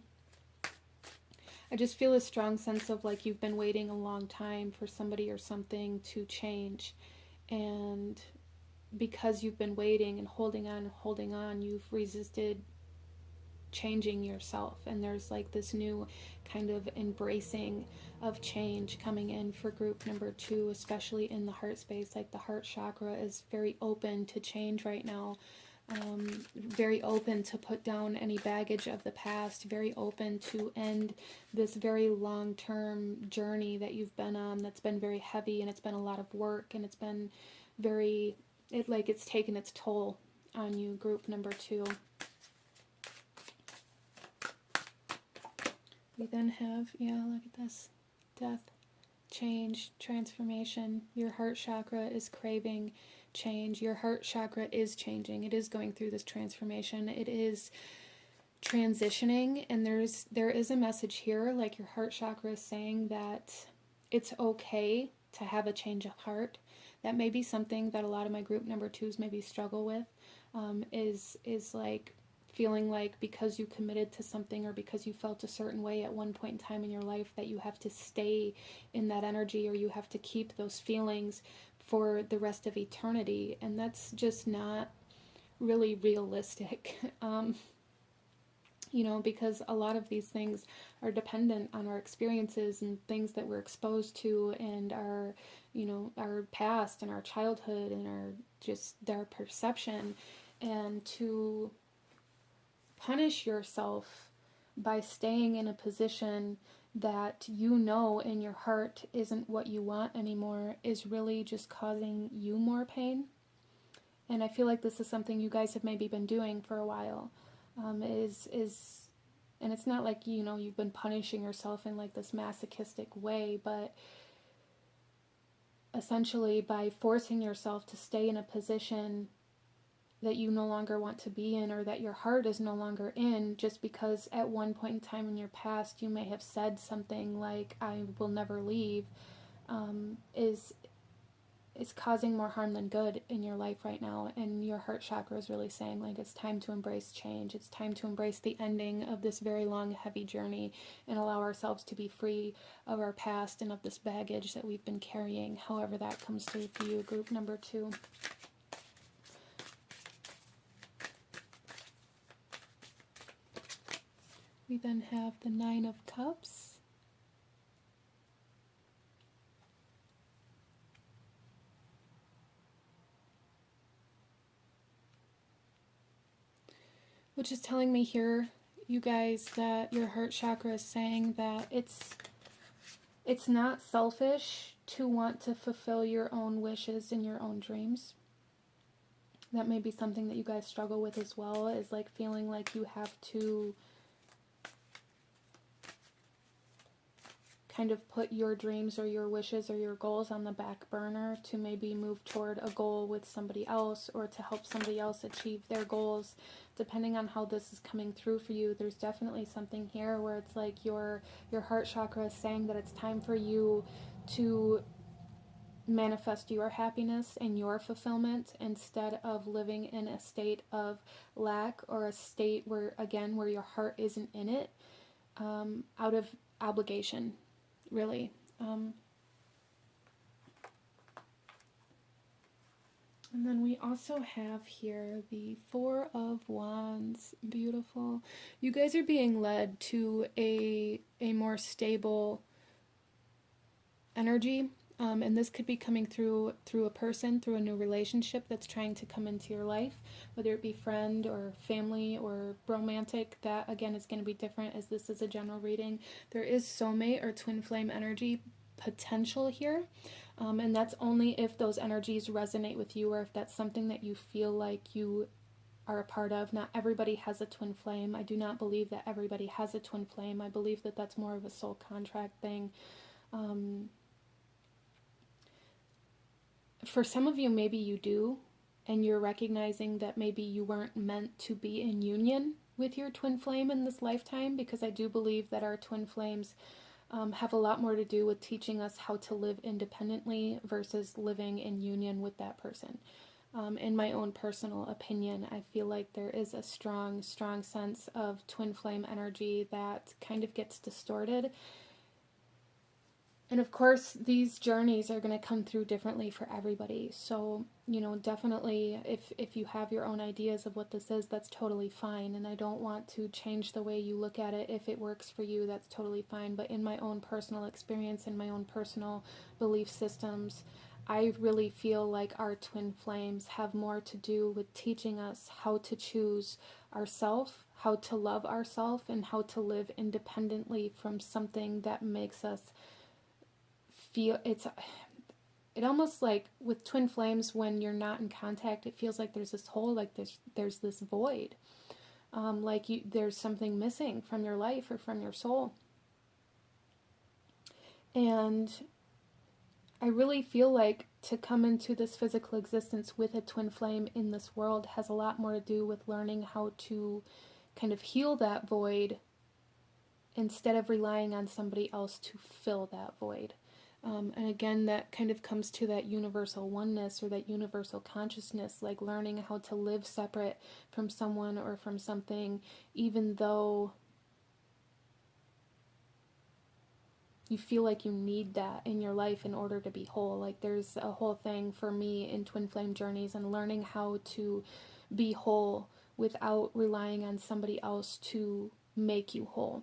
I just feel a strong sense of like you've been waiting a long time for somebody or something to change, and because you've been waiting and holding on, you've resisted changing yourself. And there's like this new kind of embracing of change coming in for group number 2, especially in the heart space. Like the heart chakra is very open to change right now. Very open to put down any baggage of the past, very open to end this very long-term journey that you've been on that's been very heavy, and it's been a lot of work, and it's been very, it's taken its toll on you, group number 2. We then have, look at this, death, change, transformation. Your heart chakra is craving change. Your heart chakra is changing. It is going through this transformation. It is transitioning, and there is a message here, like your heart chakra is saying that it's okay to have a change of heart. That may be something that a lot of my group number 2s maybe struggle with, is like feeling like because you committed to something or because you felt a certain way at one point in time in your life that you have to stay in that energy, or you have to keep those feelings for the rest of eternity. And that's just not really realistic. Because a lot of these things are dependent on our experiences and things that we're exposed to, and our past and our childhood and our perception. And to punish yourself by staying in a position that in your heart isn't what you want anymore is really just causing you more pain. And I feel like this is something you guys have maybe been doing for a while. And it's not like, you've been punishing yourself in like this masochistic way, but essentially by forcing yourself to stay in a position that you no longer want to be in, or that your heart is no longer in, just because at one point in time in your past you may have said something like, I will never leave, is causing more harm than good in your life right now. And your heart chakra is really saying, like, it's time to embrace change. It's time to embrace the ending of this very long, heavy journey and allow ourselves to be free of our past and of this baggage that we've been carrying, however that comes through for you, group number 2. We then have the 9 of Cups. Which is telling me here, you guys, that your heart chakra is saying that it's not selfish to want to fulfill your own wishes and your own dreams. That may be something that you guys struggle with as well, is like feeling like you have to kind of put your dreams or your wishes or your goals on the back burner to maybe move toward a goal with somebody else, or to help somebody else achieve their goals. Depending on how this is coming through for you, there's definitely something here where it's like your heart chakra is saying that it's time for you to manifest your happiness and your fulfillment instead of living in a state of lack, or a state where, again, where your heart isn't in it, out of obligation, really. And then we also have here the Four of Wands. Beautiful. You guys are being led to a more stable energy. And this could be coming through a person, through a new relationship that's trying to come into your life, whether it be friend or family or romantic. That, again, is going to be different, as this is a general reading. There is soulmate or twin flame energy potential here. And that's only if those energies resonate with you, or if that's something that you feel like you are a part of. Not everybody has a twin flame. I do not believe that everybody has a twin flame. I believe that that's more of a soul contract thing. For some of you, maybe you do, and you're recognizing that maybe you weren't meant to be in union with your twin flame in this lifetime, because I do believe that our twin flames have a lot more to do with teaching us how to live independently versus living in union with that person. In my own personal opinion, I feel like there is a strong sense of twin flame energy that kind of gets distorted. And of course, these journeys are going to come through differently for everybody. So, definitely, if you have your own ideas of what this is, that's totally fine. And I don't want to change the way you look at it. If it works for you, that's totally fine. But in my own personal experience, in my own personal belief systems, I really feel like our twin flames have more to do with teaching us how to choose ourselves, how to love ourselves, and how to live independently from something that makes us feel. It almost, like with twin flames, when you're not in contact, it feels like there's this hole, like there's this void, there's something missing from your life or from your soul. And I really feel like to come into this physical existence with a twin flame in this world has a lot more to do with learning how to kind of heal that void instead of relying on somebody else to fill that void. And again, that kind of comes to that universal oneness, or that universal consciousness, like learning how to live separate from someone or from something, even though you feel like you need that in your life in order to be whole. Like, there's a whole thing for me in twin flame journeys and learning how to be whole without relying on somebody else to make you whole.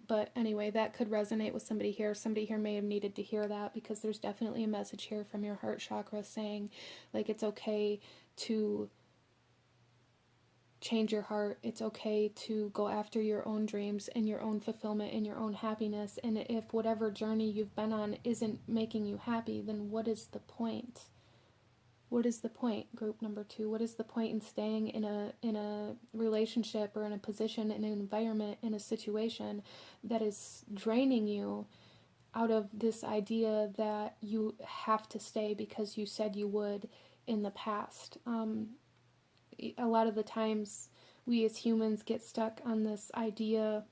But anyway, that could resonate with somebody here. Somebody here may have needed to hear that, because there's definitely a message here from your heart chakra saying, like, it's okay to change your heart. It's okay to go after your own dreams and your own fulfillment and your own happiness. And if whatever journey you've been on isn't making you happy, then what is the point? What is the point, group number 2? What is the point in staying in a relationship or in a position, in an environment, in a situation that is draining you out of this idea that you have to stay because you said you would in the past? A lot of the times we as humans get stuck on this idea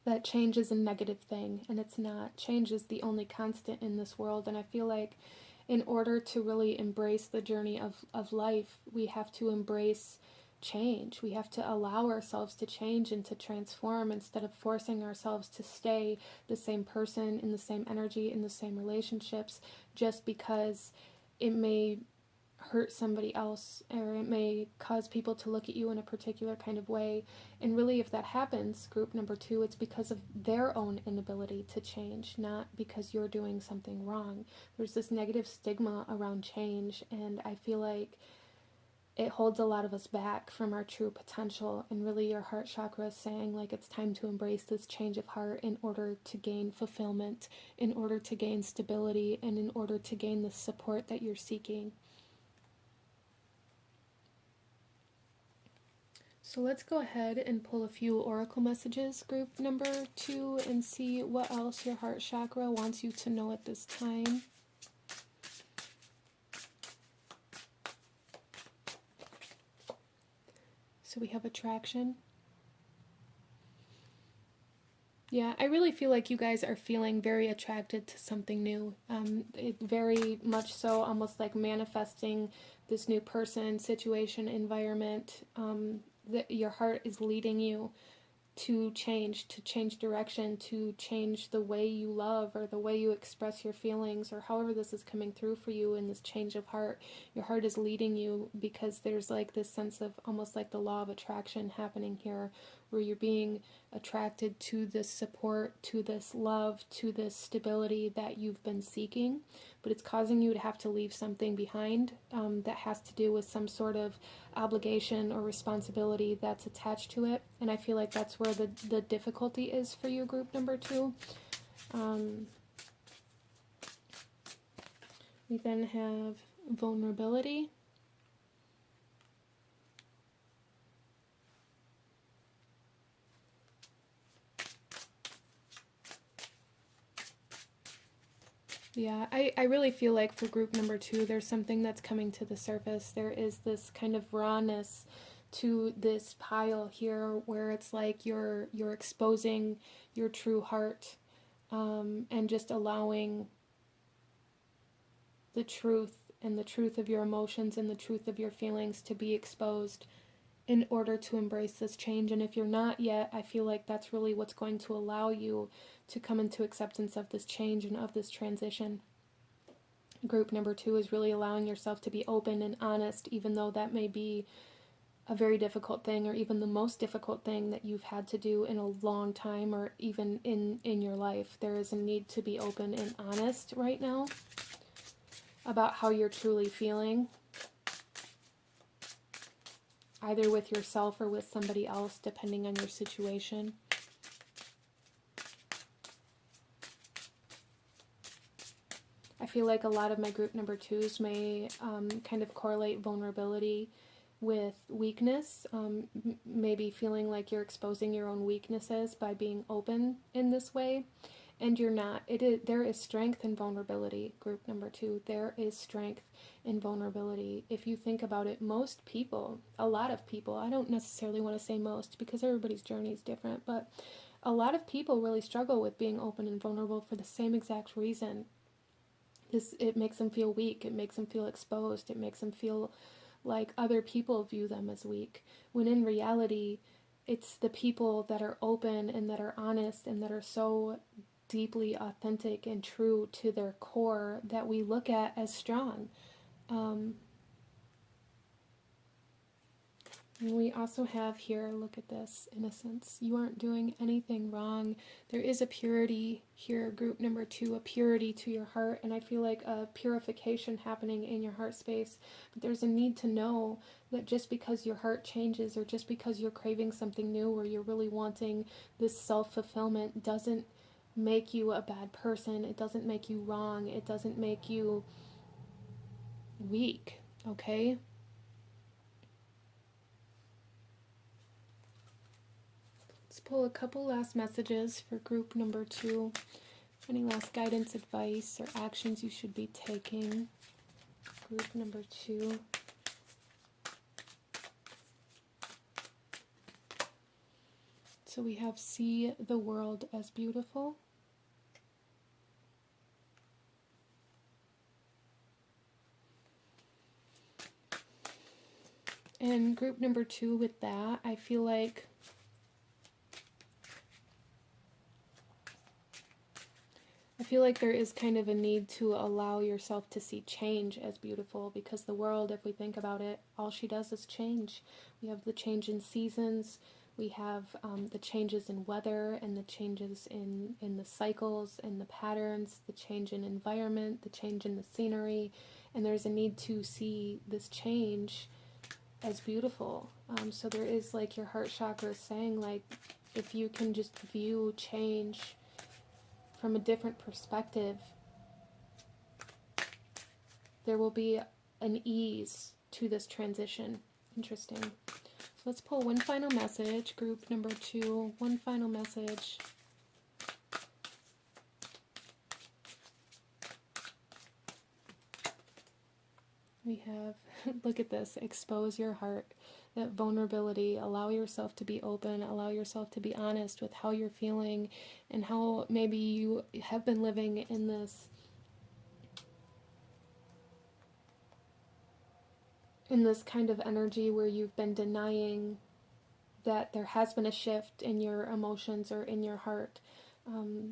that change is a negative thing, and it's not. Change is the only constant in this world, and I feel like in order to really embrace the journey of life, we have to embrace change. We have to allow ourselves to change and to transform instead of forcing ourselves to stay the same person, in the same energy, in the same relationships, just because it may hurt somebody else, or it may cause people to look at you in a particular kind of way. And really, if that happens, group number 2, it's because of their own inability to change, not because you're doing something wrong. There's this negative stigma around change, and I feel like it holds a lot of us back from our true potential. And really, your heart chakra is saying, like, it's time to embrace this change of heart in order to gain fulfillment, in order to gain stability, and in order to gain the support that you're seeking. So let's go ahead and pull a few oracle messages, group number 2, and see what else your heart chakra wants you to know at this time. So we have attraction, Yeah, I really feel like you guys are feeling very attracted to something new. It very much so, almost like manifesting this new person, situation, environment. That your heart is leading you to change direction, to change the way you love or the way you express your feelings, or however this is coming through for you in this change of heart. Your heart is leading you because there's like this sense of almost like the law of attraction happening here, where you're being attracted to this support, to this love, to this stability that you've been seeking, but it's causing you to have to leave something behind that has to do with some sort of obligation or responsibility that's attached to it. And I feel like that's where the difficulty is for you, group number 2. We then have vulnerability. Yeah, I really feel like for group number 2, there's something that's coming to the surface. There is this kind of rawness to this pile here where it's like you're exposing your true heart, and just allowing the truth and the truth of your emotions and the truth of your feelings to be exposed in order to embrace this change. And if you're not yet, I feel like that's really what's going to allow you to come into acceptance of this change and of this transition. Group number 2 is really allowing yourself to be open and honest, even though that may be a very difficult thing, or even the most difficult thing that you've had to do in a long time, or even in your life. There is a need to be open and honest right now about how you're truly feeling, either with yourself or with somebody else, depending on your situation. I feel like a lot of my group number 2s may kind of correlate vulnerability with weakness, maybe feeling like you're exposing your own weaknesses by being open in this way, and you're not. There is strength in vulnerability, group number 2. There is strength in vulnerability. If you think about it, most people, a lot of people, I don't necessarily want to say most because everybody's journey is different, but a lot of people really struggle with being open and vulnerable for the same exact reason. It makes them feel weak, it makes them feel exposed, it makes them feel like other people view them as weak, when in reality, it's the people that are open and that are honest and that are so deeply authentic and true to their core that we look at as strong. And we also have here, look at this, innocence. You aren't doing anything wrong. There is a purity here, group number 2, a purity to your heart. And I feel like a purification happening in your heart space. But there's a need to know that just because your heart changes, or just because you're craving something new, or you're really wanting this self-fulfillment, doesn't make you a bad person. It doesn't make you wrong. It doesn't make you weak, okay? Let's pull a couple last messages for group number 2. Any last guidance, advice, or actions you should be taking? Group number 2. So we have see the world as beautiful. And group number 2 with that, I feel like there is kind of a need to allow yourself to see change as beautiful, because the world, if we think about it, all she does is change. We have the change in seasons, we have the changes in weather, and the changes in the cycles and the patterns, the change in environment, the change in the scenery, and there's a need to see this change as beautiful. So there is, like your heart chakra is saying, like, if you can just view change from a different perspective, there will be an ease to this transition. Interesting. So let's pull one final message, group number 2, one final message. We have, look at this, expose your heart, that vulnerability, allow yourself to be open, allow yourself to be honest with how you're feeling and how maybe you have been living in this kind of energy where you've been denying that there has been a shift in your emotions or in your heart.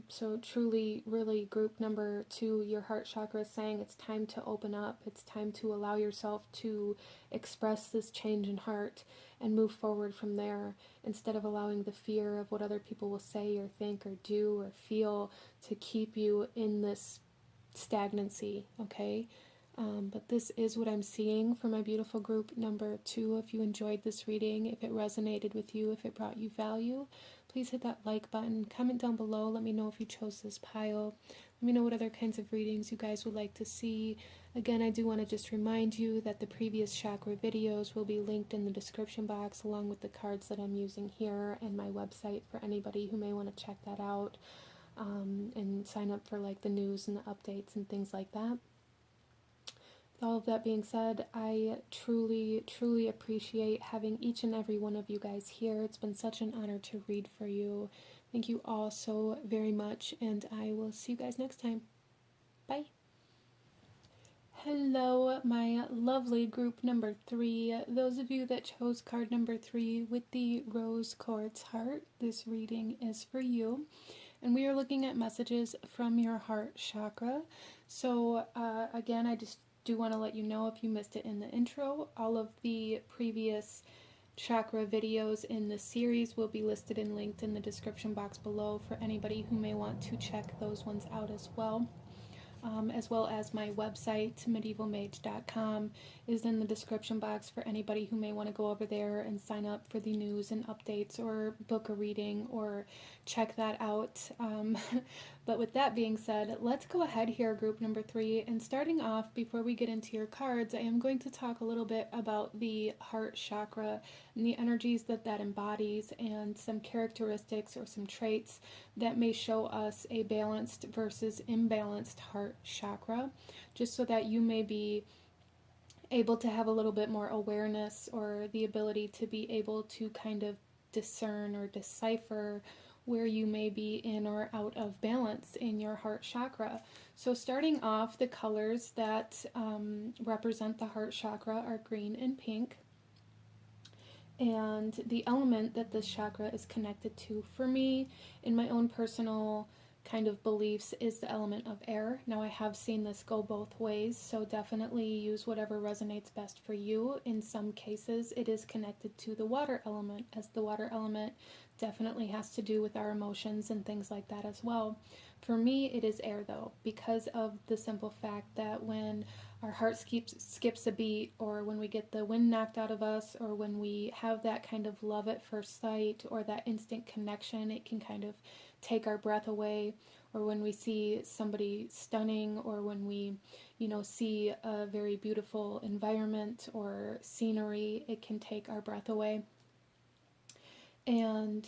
So truly, really, group number 2, your heart chakra is saying it's time to open up. It's time to allow yourself to express this change in heart and move forward from there, instead of allowing the fear of what other people will say or think or do or feel to keep you in this stagnancy, okay? But this is what I'm seeing for my beautiful group number 2. If you enjoyed this reading, if it resonated with you, if it brought you value, please hit that like button. Comment down below. Let me know if you chose this pile. Let me know what other kinds of readings you guys would like to see. Again, I do want to just remind you that the previous chakra videos will be linked in the description box, along with the cards that I'm using here and my website for anybody who may want to check that out, and sign up for like the news and the updates and things like that. With all of that being said, I truly, truly appreciate having each and every one of you guys here. It's been such an honor to read for you. Thank you all so very much, and I will see you guys next time. Bye. Hello, my lovely group number 3. Those of you that chose card number 3 with the rose quartz heart, this reading is for you. And we are looking at messages from your heart chakra. So again, I just do want to let you know, if you missed it in the intro, all of the previous chakra videos in the series will be listed and linked in the description box below for anybody who may want to check those ones out as well as my website, medievalmage.com, is in the description box for anybody who may want to go over there and sign up for the news and updates or book a reading or check that out. But with that being said, let's go ahead here, group number 3. And starting off, before we get into your cards, I am going to talk a little bit about the heart chakra and the energies that embodies, and some characteristics or some traits that may show us a balanced versus imbalanced heart chakra, just so that you may be able to have a little bit more awareness or the ability to be able to kind of discern or decipher where you may be in or out of balance in your heart chakra. So starting off, the colors that represent the heart chakra are green and pink. And the element that this chakra is connected to, for me, in my own personal kind of beliefs, is the element of air. Now, I have seen this go both ways, so definitely use whatever resonates best for you. In some cases, it is connected to the water element, as the water element definitely has to do with our emotions and things like that as well. For me, it is air, though, because of the simple fact that when our heart skips a beat, or when we get the wind knocked out of us, or when we have that kind of love at first sight or that instant connection, it can kind of take our breath away. Or when we see somebody stunning, or when we, see a very beautiful environment or scenery, it can take our breath away. And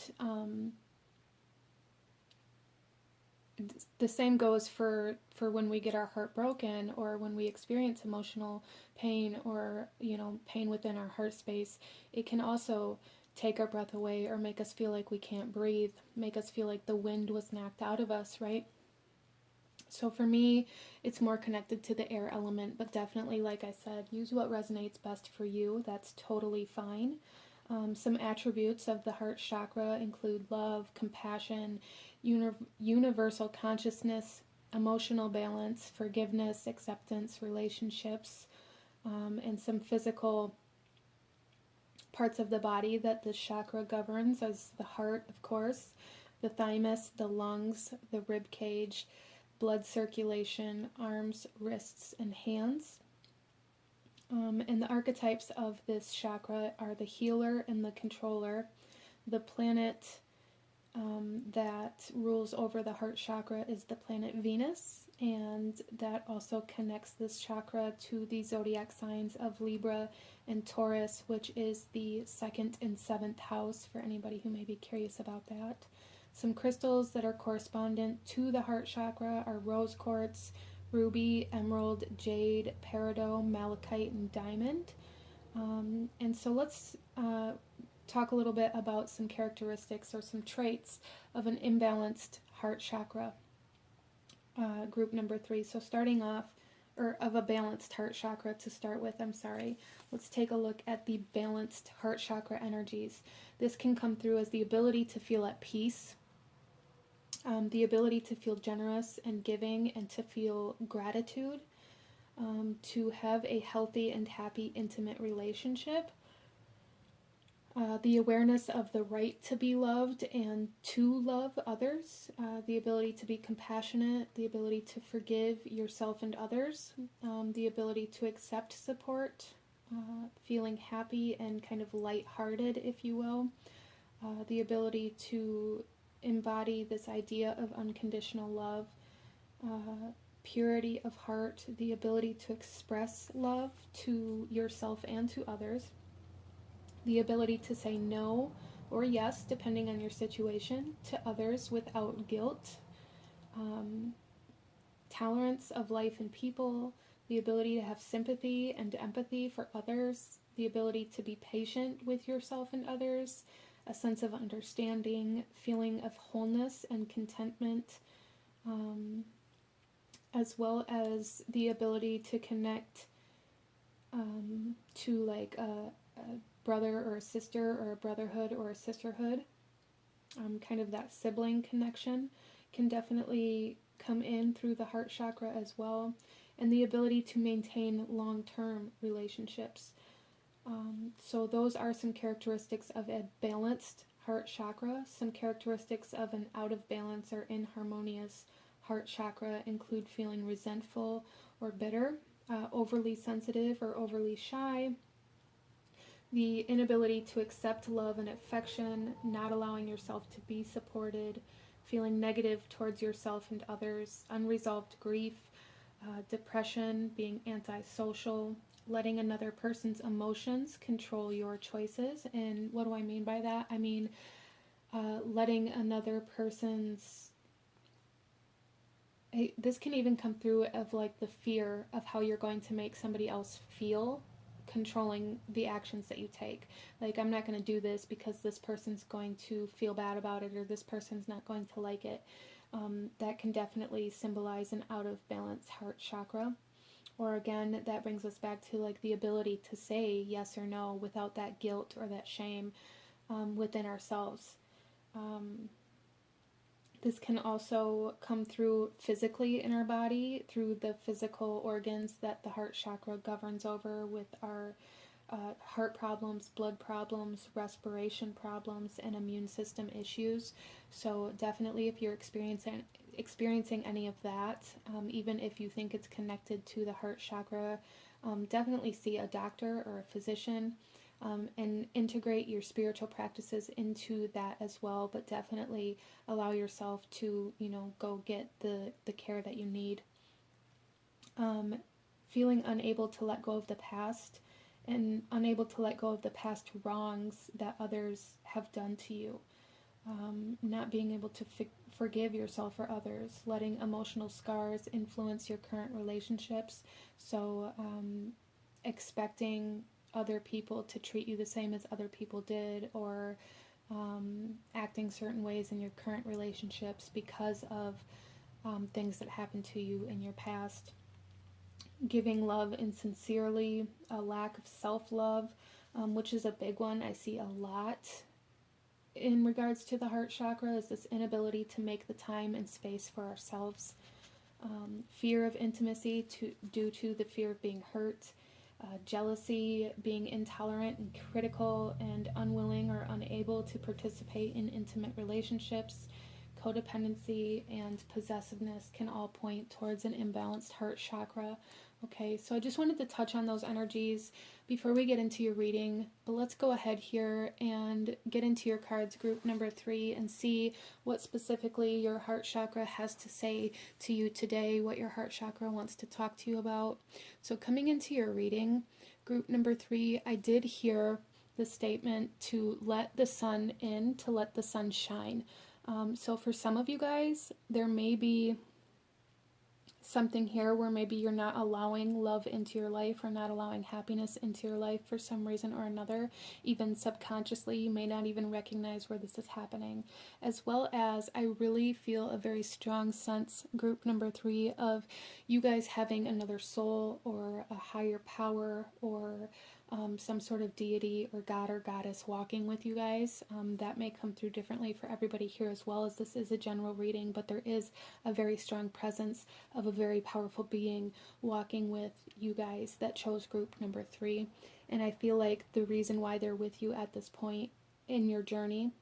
the same goes for when we get our heart broken, or when we experience emotional pain, or pain within our heart space. It can also take our breath away, or make us feel like we can't breathe, make us feel like the wind was knocked out of us, right? So for me, it's more connected to the air element, but definitely, like I said, use what resonates best for you. That's totally fine. Some attributes of the heart chakra include love, compassion, universal consciousness, emotional balance, forgiveness, acceptance, relationships, and some physical parts of the body that this chakra governs, as the heart, of course, the thymus, the lungs, the rib cage, blood circulation, arms, wrists, and hands. And the archetypes of this chakra are the healer and the controller. The planet that rules over the heart chakra is the planet Venus, and that also connects this chakra to the zodiac signs of Libra and Taurus, which is the 2nd and 7th house, for anybody who may be curious about that. Some crystals that are correspondent to the heart chakra are rose quartz, ruby, emerald, jade, peridot, malachite, and diamond. And so let's talk a little bit about some characteristics or some traits of an imbalanced heart chakra, group number 3. So starting off, or of a balanced heart chakra to start with, let's take a look at the balanced heart chakra energies. This can come through as the ability to feel at peace, the ability to feel generous and giving and to feel gratitude, to have a healthy and happy intimate relationship, the awareness of the right to be loved and to love others, the ability to be compassionate, the ability to forgive yourself and others, the ability to accept support, feeling happy and kind of lighthearted, if you will, the ability to embody this idea of unconditional love, purity of heart, the ability to express love to yourself and to others, the ability to say no or yes, depending on your situation, to others without guilt, tolerance of life and people, the ability to have sympathy and empathy for others, the ability to be patient with yourself and others, a sense of understanding, feeling of wholeness and contentment, as well as the ability to connect to like a brother or a sister or a brotherhood or a sisterhood. Kind of that sibling connection can definitely come in through the heart chakra as well, and the ability to maintain long-term relationships. So those are some characteristics of a balanced heart chakra. Some characteristics of an out of balance or inharmonious heart chakra include feeling resentful or bitter, overly sensitive or overly shy, the inability to accept love and affection, not allowing yourself to be supported, feeling negative towards yourself and others, unresolved grief, depression, being antisocial, letting another person's emotions control your choices. And what do I mean by that? I mean letting another person's... This can even come through of like the fear of how you're going to make somebody else feel, controlling the actions that you take. Like, I'm not going to do this because this person's going to feel bad about it, or this person's not going to like it. That can definitely symbolize an out of balance heart chakra. Or again, that brings us back to like the ability to say yes or no without that guilt or that shame within ourselves. This can also come through physically in our body, through the physical organs that the heart chakra governs over, with our heart problems, blood problems, respiration problems, and immune system issues. So definitely if you're experiencing any of that, even if you think it's connected to the heart chakra, definitely see a doctor or a physician. And integrate your spiritual practices into that as well, but definitely allow yourself to, go get the care that you need. Feeling unable to let go of the past and unable to let go of the past wrongs that others have done to you. Not being able to forgive yourself or others, letting emotional scars influence your current relationships. So expecting other people to treat you the same as other people did, or acting certain ways in your current relationships because of things that happened to you in your past. Giving love insincerely, a lack of self-love, which is a big one I see a lot in regards to the heart chakra, is this inability to make the time and space for ourselves. Fear of intimacy due to the fear of being hurt. Jealousy, being intolerant and critical and unwilling or unable to participate in intimate relationships. Codependency and possessiveness can all point towards an imbalanced heart chakra. Okay, so I just wanted to touch on those energies before we get into your reading, but let's go ahead here and get into your cards, group number 3, and see what specifically your heart chakra has to say to you today, what your heart chakra wants to talk to you about. So coming into your reading, group number 3, I did hear the statement to let the sun in, to let the sun shine. So for some of you guys, there may be something here where maybe you're not allowing love into your life or not allowing happiness into your life for some reason or another. Even subconsciously, you may not even recognize where this is happening. As well as, I really feel a very strong sense, group number 3, of you guys having another soul or a higher power or some sort of deity or god or goddess walking with you guys. That may come through differently for everybody here as well, as this is a general reading, but there is a very strong presence of a very powerful being walking with you guys that chose group number 3. And I feel like the reason why they're with you at this point in your journey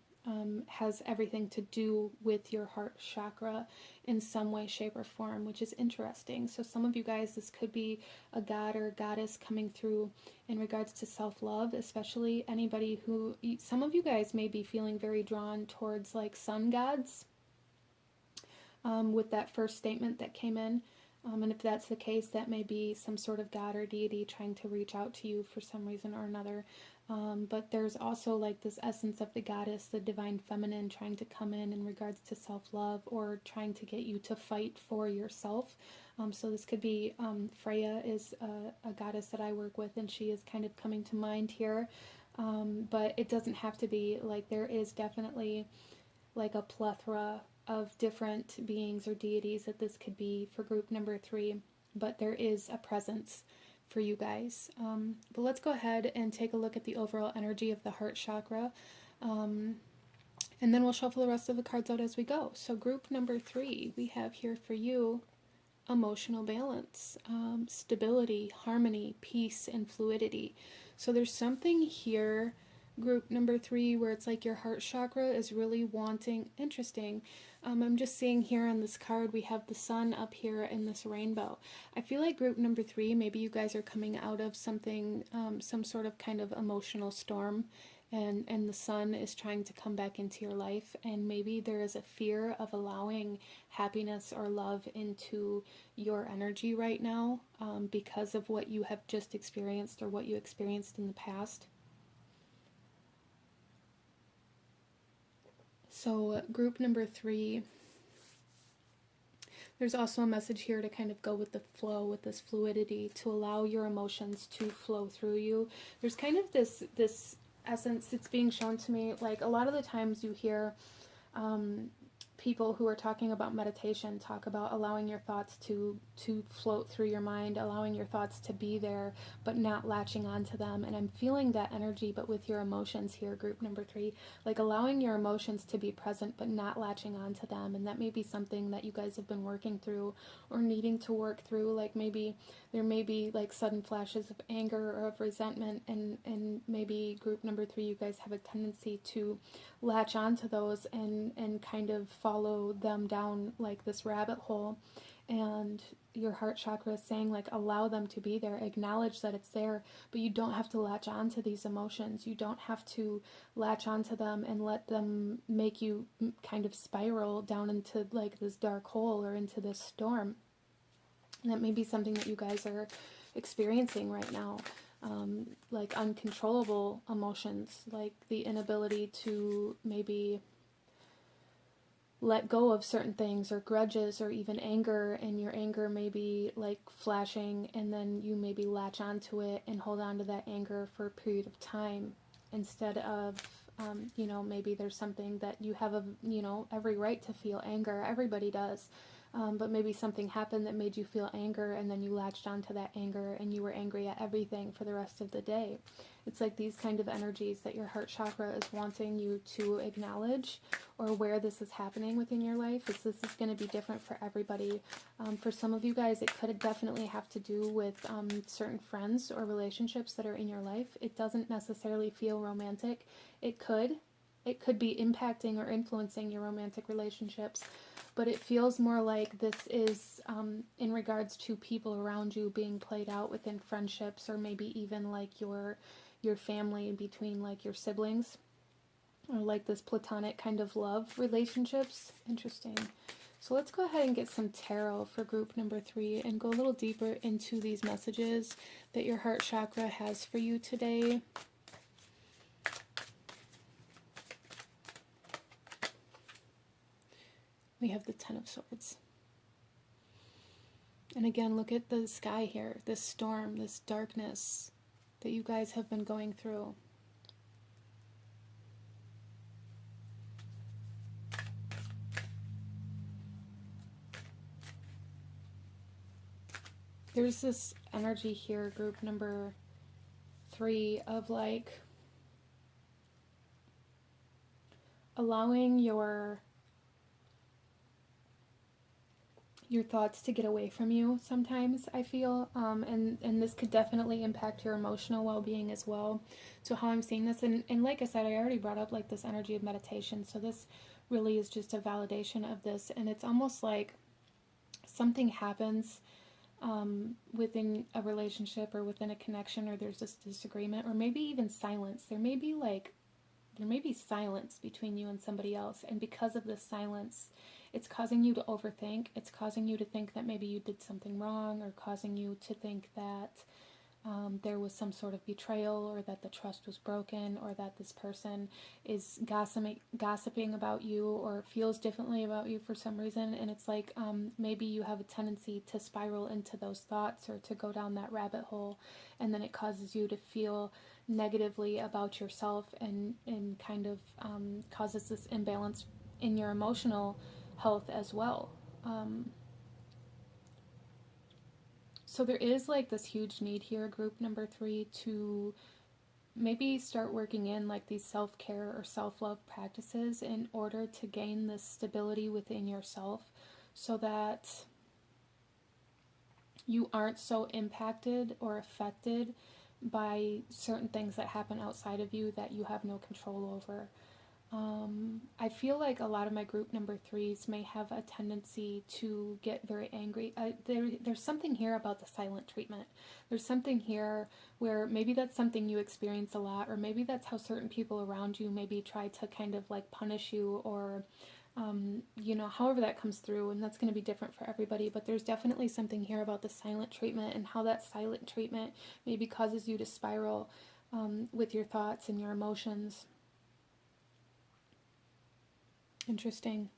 has everything to do with your heart chakra in some way, shape, or form, which is interesting. So some of you guys, this could be a god or a goddess coming through in regards to self-love, especially anybody who, some of you guys may be feeling very drawn towards like sun gods with that first statement that came in. And if that's the case, that may be some sort of god or deity trying to reach out to you for some reason or another. But there's also like this essence of the goddess, the divine feminine, trying to come in regards to self-love or trying to get you to fight for yourself. So this could be, Freya is a goddess that I work with, and she is kind of coming to mind here. But it doesn't have to be. Like, there is definitely like a plethora of different beings or deities that this could be for group number 3, but there is a presence for you guys. But let's go ahead and take a look at the overall energy of the heart chakra, and then we'll shuffle the rest of the cards out as we go. So group number 3, we have here for you emotional balance, stability, harmony, peace, and fluidity. So there's something here, group number 3, where it's like your heart chakra is really wanting, interesting. I'm just seeing here on this card, we have the sun up here in this rainbow. I feel like group number 3, maybe you guys are coming out of something, some sort of kind of emotional storm, and the sun is trying to come back into your life, and maybe there is a fear of allowing happiness or love into your energy right now, because of what you have just experienced or what you experienced in the past. So group number 3, there's also a message here to kind of go with the flow, with this fluidity, to allow your emotions to flow through you. There's kind of this essence that's being shown to me. Like, a lot of the times you hear people who are talking about meditation talk about allowing your thoughts to float through your mind, allowing your thoughts to be there, but not latching onto them. And I'm feeling that energy, but with your emotions here, group number 3, like allowing your emotions to be present, but not latching onto them. And that may be something that you guys have been working through or needing to work through. Like, maybe there may be like sudden flashes of anger or of resentment, and maybe group number 3, you guys have a tendency to latch onto those and kind of follow them down like this rabbit hole. And your heart chakra is saying, like, allow them to be there, acknowledge that it's there, but you don't have to latch onto these emotions. You don't have to latch onto them and let them make you kind of spiral down into like this dark hole or into this storm. And that may be something that you guys are experiencing right now. Like uncontrollable emotions, like the inability to maybe let go of certain things, or grudges, or even anger, and your anger may be like flashing, and then you maybe latch onto it and hold on to that anger for a period of time, instead of maybe there's something that you have every right to feel anger. Everybody does. But maybe something happened that made you feel anger, and then you latched onto that anger and you were angry at everything for the rest of the day. It's like these kind of energies that your heart chakra is wanting you to acknowledge, or where this is happening within your life. This is going to be different for everybody. For some of you guys, it could definitely have to do with certain friends or relationships that are in your life. It doesn't necessarily feel romantic. It could be impacting or influencing your romantic relationships, but it feels more like this is in regards to people around you being played out within friendships, or maybe even like your family, between like your siblings, or like this platonic kind of love relationships. Interesting. So let's go ahead and get some tarot for group number 3 and go a little deeper into these messages that your heart chakra has for you today. We have the Ten of Swords. And again, look at the sky here, this storm, this darkness that you guys have been going through. There's this energy here, group number 3, of like allowing your thoughts to get away from you sometimes, I feel, and this could definitely impact your emotional well-being as well. So how I'm seeing this, and like I said, I already brought up like this energy of meditation, so this really is just a validation of this, and it's almost like something happens within a relationship or within a connection, or there's this disagreement, or maybe even silence. There may be silence between you and somebody else, and because of this silence, it's causing you to overthink. It's causing you to think that maybe you did something wrong, or causing you to think that there was some sort of betrayal, or that the trust was broken, or that this person is gossiping about you, or feels differently about you for some reason. And it's like maybe you have a tendency to spiral into those thoughts, or to go down that rabbit hole, and then it causes you to feel negatively about yourself, and kind of causes this imbalance in your emotional health as well. So there is like this huge need here, group number 3, to maybe start working in like these self-care or self-love practices in order to gain this stability within yourself, so that you aren't so impacted or affected by certain things that happen outside of you that you have no control over. I feel like a lot of my group number 3s may have a tendency to get very angry. There's something here about the silent treatment. There's something here where maybe that's something you experience a lot, or maybe that's how certain people around you maybe try to kind of like punish you, or however that comes through, and that's going to be different for everybody. But there's definitely something here about the silent treatment, and how that silent treatment maybe causes you to spiral with your thoughts and your emotions. Interesting.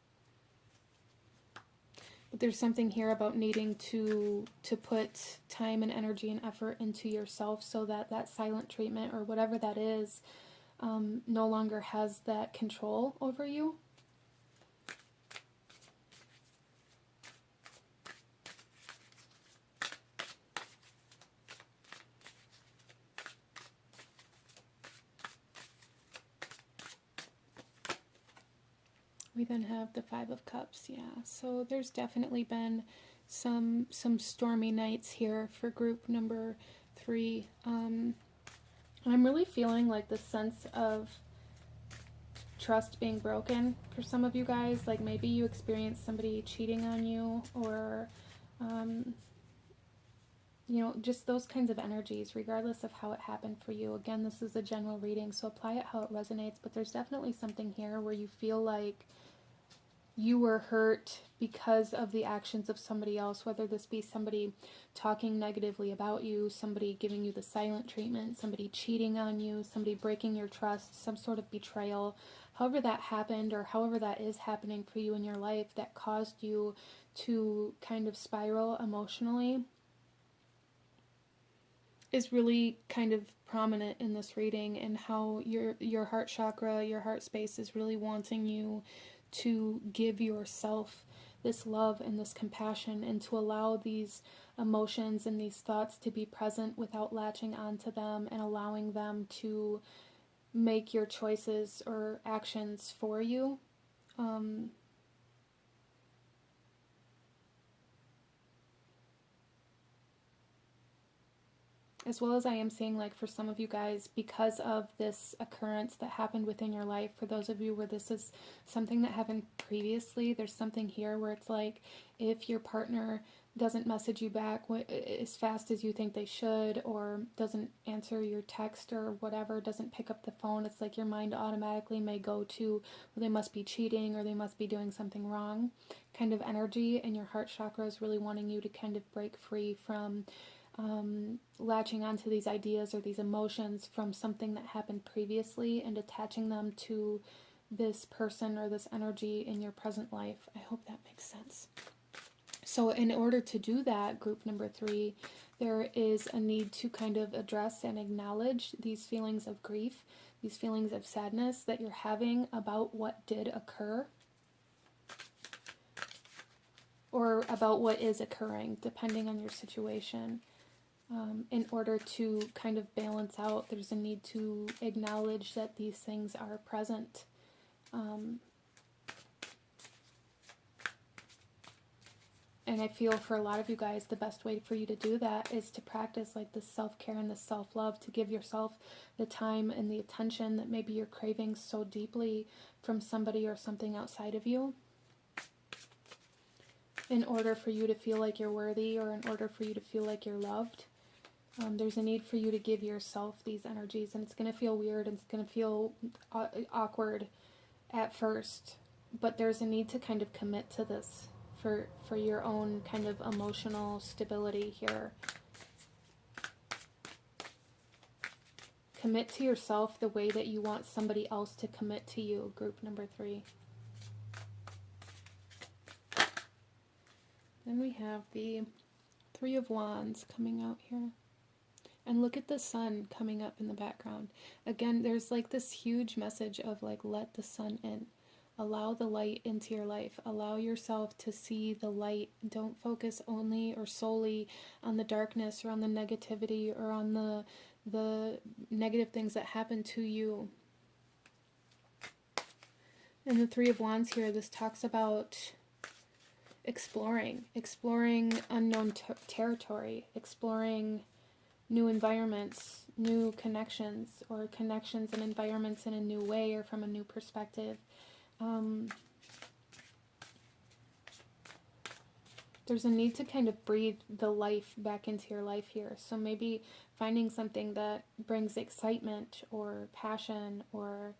But there's something here about needing to put time and energy and effort into yourself, so that that silent treatment, or whatever that is, no longer has that control over you. We then have the 5 of Cups, yeah. So there's definitely been some stormy nights here for group number 3. I'm really feeling like the sense of trust being broken for some of you guys. Like maybe you experienced somebody cheating on you, or just those kinds of energies, regardless of how it happened for you. Again, this is a general reading, so apply it how it resonates, but there's definitely something here where you feel like you were hurt because of the actions of somebody else, whether this be somebody talking negatively about you, somebody giving you the silent treatment, somebody cheating on you, somebody breaking your trust, some sort of betrayal. However that happened, or however that is happening for you in your life, that caused you to kind of spiral emotionally, is really kind of prominent in this reading, and how your heart chakra, your heart space, is really wanting you to give yourself this love and this compassion, and to allow these emotions and these thoughts to be present without latching onto them, and allowing them to make your choices or actions for you. As well as I am seeing, like, for some of you guys, because of this occurrence that happened within your life, for those of you where this is something that happened previously, there's something here where it's like, if your partner doesn't message you back as fast as you think they should, or doesn't answer your text or whatever, doesn't pick up the phone, it's like your mind automatically may go to, well, they must be cheating, or they must be doing something wrong kind of energy, and your heart chakra is really wanting you to kind of break free from latching onto these ideas or these emotions from something that happened previously, and attaching them to this person or this energy in your present life. I hope that makes sense. So in order to do that, group number 3, there is a need to kind of address and acknowledge these feelings of grief, these feelings of sadness that you're having about what did occur, or about what is occurring, depending on your situation. In order to kind of balance out, there's a need to acknowledge that these things are present. And I feel for a lot of you guys, the best way for you to do that is to practice like this self-care and this self-love, to give yourself the time and the attention that maybe you're craving so deeply from somebody or something outside of you, in order for you to feel like you're worthy, or in order for you to feel like you're loved. There's a need for you to give yourself these energies, and it's going to feel weird and it's going to feel awkward at first, but there's a need to kind of commit to this for your own kind of emotional stability here. Commit to yourself the way that you want somebody else to commit to you, group number 3. Then we have the 3 of Wands coming out here. And look at the sun coming up in the background. Again, there's like this huge message of like, let the sun in. Allow the light into your life. Allow yourself to see the light. Don't focus only or solely on the darkness or on the negativity or on the negative things that happen to you. And the 3 of Wands here, this talks about exploring unknown territory, exploring new environments, new connections, or connections and environments in a new way or from a new perspective. There's a need to kind of breathe the life back into your life here. So maybe finding something that brings excitement or passion or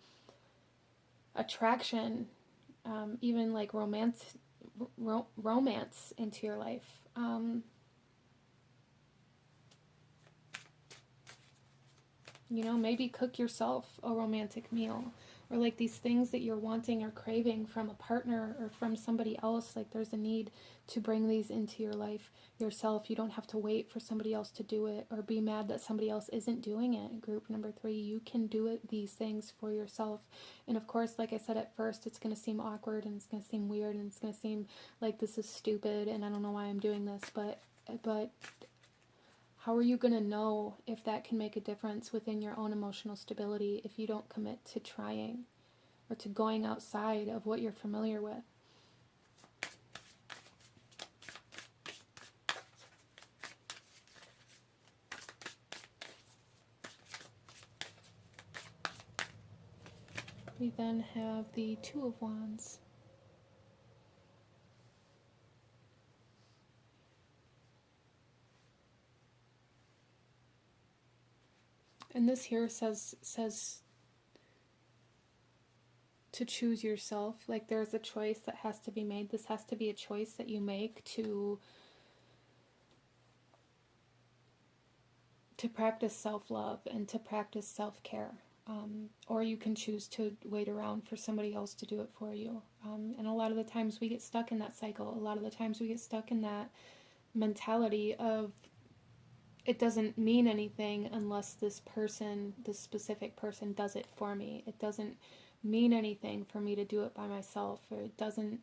attraction, even like romance into your life. You know, maybe cook yourself a romantic meal, or like these things that you're wanting or craving from a partner or from somebody else. Like there's a need to bring these into your life yourself. You don't have to wait for somebody else to do it or be mad that somebody else isn't doing it. Group number 3, you can do it, these things for yourself. And of course, like I said at first, it's going to seem awkward and it's going to seem weird and it's going to seem like this is stupid and I don't know why I'm doing this, but how are you going to know if that can make a difference within your own emotional stability if you don't commit to trying or to going outside of what you're familiar with? We then have the 2 of Wands. And this here says to choose yourself. Like there's a choice that has to be made. This has to be a choice that you make to practice self-love and to practice self-care. Or you can choose to wait around for somebody else to do it for you. And a lot of the times we get stuck in that cycle. A lot of the times we get stuck in that mentality of it doesn't mean anything unless this specific person does it for me. It doesn't mean anything for me to do it by myself, or it doesn't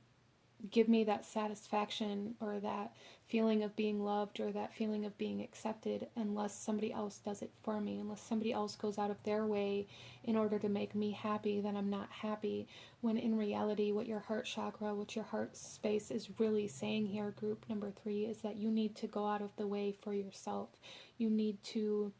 give me that satisfaction or that feeling of being loved or that feeling of being accepted unless somebody else does it for me, unless somebody else goes out of their way in order to make me happy. Then I'm not happy. When in reality, what your heart chakra, what your heart space is really saying here, group number 3, is that you need to go out of the way for yourself. You need to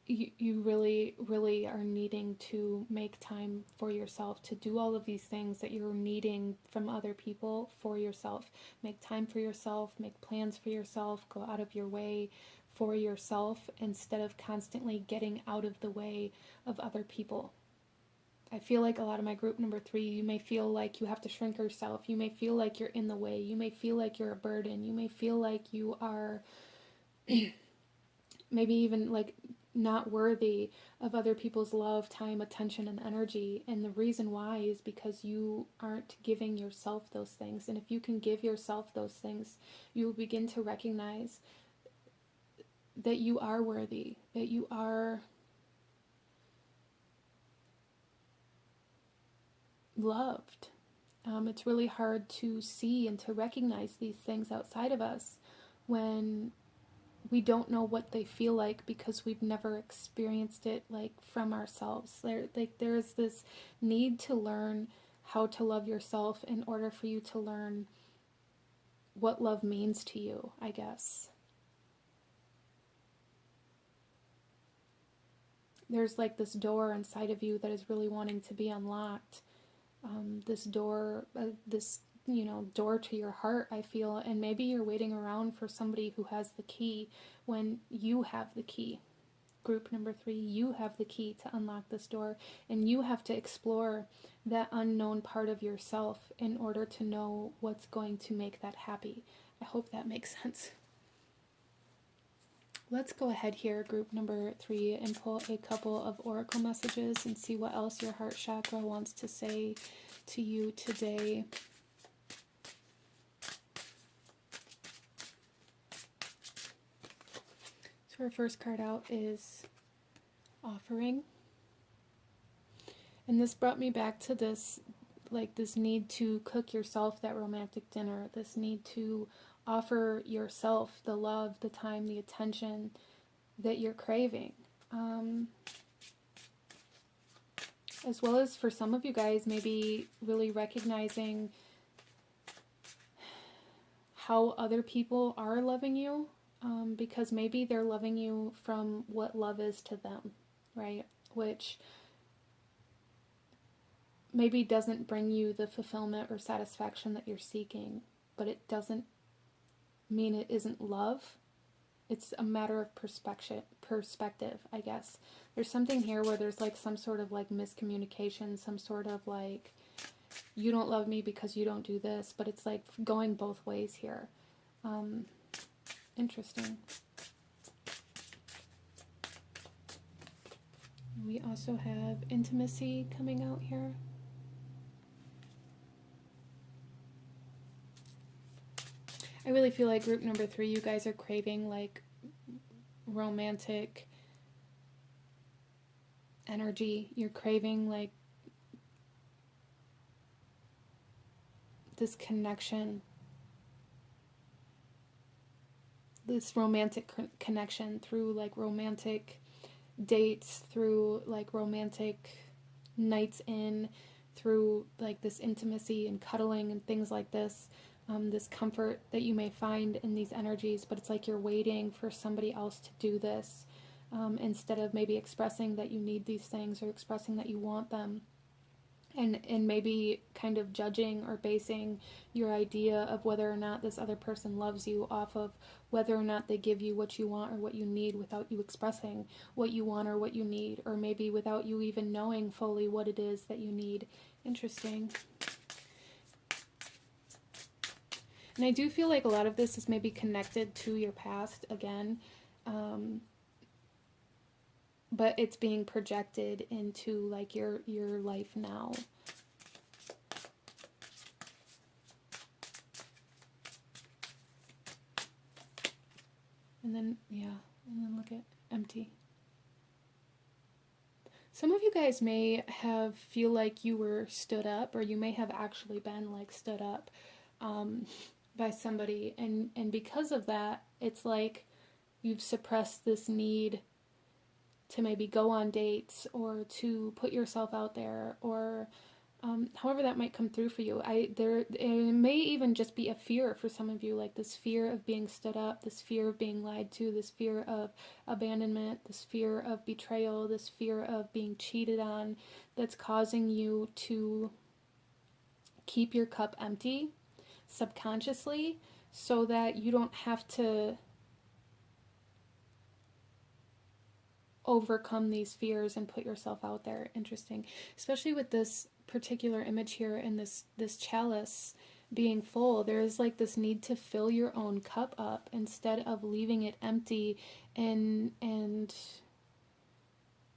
you really, really are needing to make time for yourself, to do all of these things that you're needing from other people for yourself. Make time for yourself, make plans for yourself, go out of your way for yourself instead of constantly getting out of the way of other people. I feel like a lot of my group number 3, you may feel like you have to shrink yourself. You may feel like you're in the way. You may feel like you're a burden. You may feel like you are maybe even like not worthy of other people's love, time, attention, and energy. And the reason why is because you aren't giving yourself those things. And if you can give yourself those things, you will begin to recognize that you are worthy, that you are loved. It's really hard to see and to recognize these things outside of us when we don't know what they feel like because we've never experienced it like from ourselves. There is this need to learn how to love yourself in order for you to learn what love means to you, I guess. There's like this door inside of you that is really wanting to be unlocked. This door, door to your heart, I feel. And maybe you're waiting around for somebody who has the key when you have the key. Group number 3, you have the key to unlock this door, and you have to explore that unknown part of yourself in order to know what's going to make that happy. I hope that makes sense. Let's go ahead here, group number 3, and pull a couple of oracle messages and see what else your heart chakra wants to say to you today. So our first card out is offering. And this brought me back to this need to cook yourself that romantic dinner, this need to offer yourself the love, the time, the attention that you're craving. As well as for some of you guys, maybe really recognizing how other people are loving you, because maybe they're loving you from what love is to them, right? Which maybe doesn't bring you the fulfillment or satisfaction that you're seeking, but it doesn't mean it isn't love. It's a matter of perspective, I guess. There's something here where there's like some sort of like miscommunication, some sort of like, you don't love me because you don't do this, but it's like going both ways here. Interesting. We also have intimacy coming out here. I really feel like group number 3, you guys are craving like romantic energy. You're craving like this connection, this romantic connection through like romantic dates, through like romantic nights in, through like this intimacy and cuddling and things like this. This comfort that you may find in these energies, but it's like you're waiting for somebody else to do this, instead of maybe expressing that you need these things or expressing that you want them, and maybe kind of judging or basing your idea of whether or not this other person loves you off of whether or not they give you what you want or what you need without you expressing what you want or what you need, or maybe without you even knowing fully what it is that you need. Interesting. And I do feel like a lot of this is maybe connected to your past again, but it's being projected into like your life now. And then, look at empty. Some of you guys may feel like you were stood up, or you may have actually been like stood up, by somebody, and because of that, it's like you've suppressed this need to maybe go on dates or to put yourself out there, or however that might come through for you. It may even just be a fear for some of you, like this fear of being stood up, this fear of being lied to, this fear of abandonment, this fear of betrayal, this fear of being cheated on, that's causing you to keep your cup empty subconsciously, so that you don't have to overcome these fears and put yourself out there. Interesting. Especially with this particular image here and this chalice being full, there is like this need to fill your own cup up instead of leaving it empty and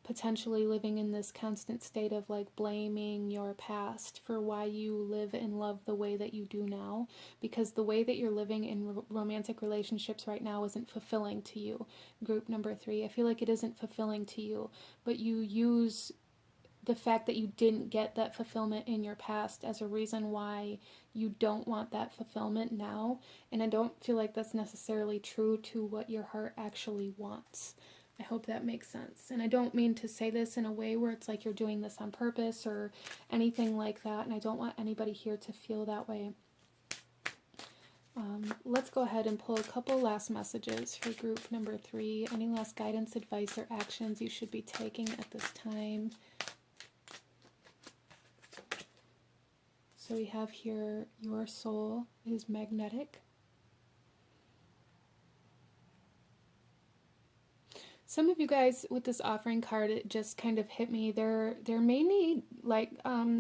potentially living in this constant state of like blaming your past for why you live and love the way that you do now, because the way that you're living in romantic relationships right now isn't fulfilling to you. Group number 3, I feel like it isn't fulfilling to you, but you use the fact that you didn't get that fulfillment in your past as a reason why you don't want that fulfillment now. And I don't feel like that's necessarily true to what your heart actually wants. I hope that makes sense. And I don't mean to say this in a way where it's like you're doing this on purpose or anything like that. And I don't want anybody here to feel that way. Let's go ahead and pull a couple last messages for group number 3. Any last guidance, advice, or actions you should be taking at this time? So we have here, your soul is magnetic. Some of you guys with this offering card, it just kind of hit me. There may need, like,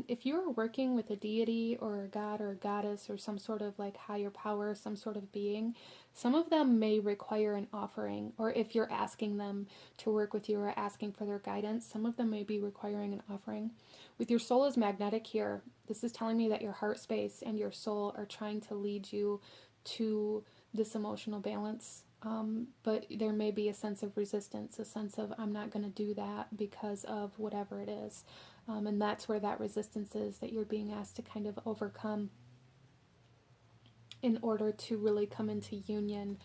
if you're working with a deity or a god or a goddess or some sort of like higher power, some sort of being, some of them may require an offering. Or if you're asking them to work with you or asking for their guidance, some of them may be requiring an offering. With your soul is magnetic here, this is telling me that your heart space and your soul are trying to lead you to this emotional balance. But there may be a sense of resistance, a sense of I'm not going to do that because of whatever it is. And that's where that resistance is that you're being asked to kind of overcome in order to really come into union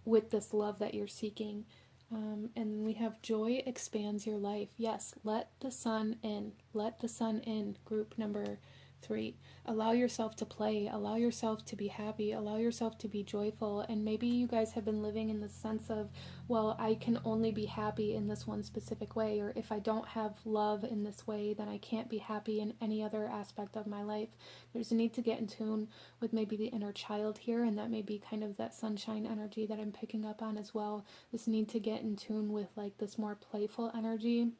with this love that you're seeking. And we have joy expands your life. Yes, let the sun in. Let the sun in, group number 3. Allow yourself to play. Allow yourself to be happy. Allow yourself to be joyful. And maybe you guys have been living in the sense of, well, I can only be happy in this one specific way. Or if I don't have love in this way, then I can't be happy in any other aspect of my life. There's a need to get in tune with maybe the inner child here. And that may be kind of that sunshine energy that I'm picking up on as well. This need to get in tune with like this more playful energy.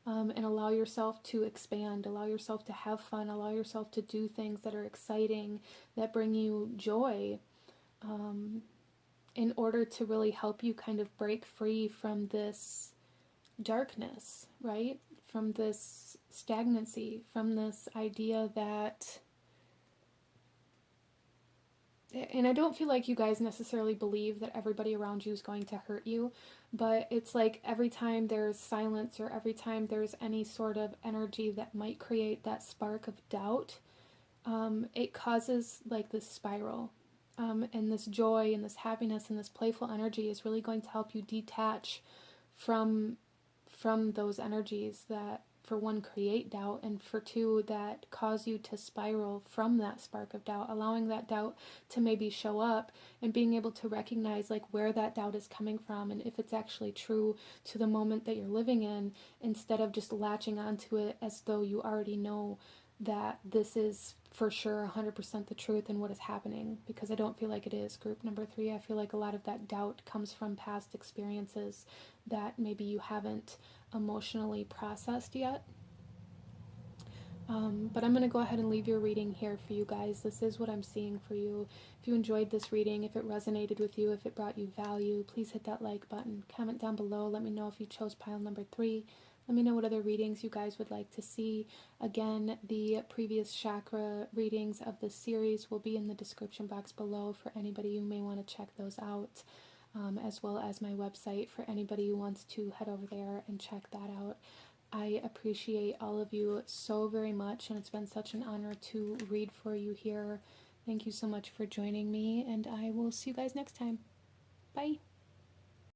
And allow yourself to expand, allow yourself to have fun, allow yourself to do things that are exciting, that bring you joy, in order to really help you kind of break free from this darkness, right? From this stagnancy, from this idea that, and I don't feel like you guys necessarily believe that everybody around you is going to hurt you, but it's like every time there's silence or every time there's any sort of energy that might create that spark of doubt, it causes like this spiral. And this joy and this happiness and this playful energy is really going to help you detach from those energies that, for one, create doubt, and for two, that cause you to spiral from that spark of doubt, allowing that doubt to maybe show up and being able to recognize like where that doubt is coming from and if it's actually true to the moment that you're living in, instead of just latching onto it as though you already know that this is for sure 100% the truth and what is happening, because I don't feel like it is, group number 3. I feel like a lot of that doubt comes from past experiences that maybe you haven't emotionally processed yet. But I'm going to go ahead and leave your reading here for you guys. This is what I'm seeing for you. If you enjoyed this reading, if it resonated with you, if it brought you value, please hit that like button. Comment down below. Let me know if you chose pile number 3. Let me know what other readings you guys would like to see. Again, the previous chakra readings of this series will be in the description box below for anybody who may want to check those out, as well as my website for anybody who wants to head over there and check that out. I appreciate all of you so very much, and it's been such an honor to read for you here. Thank you so much for joining me, and I will see you guys next time. Bye.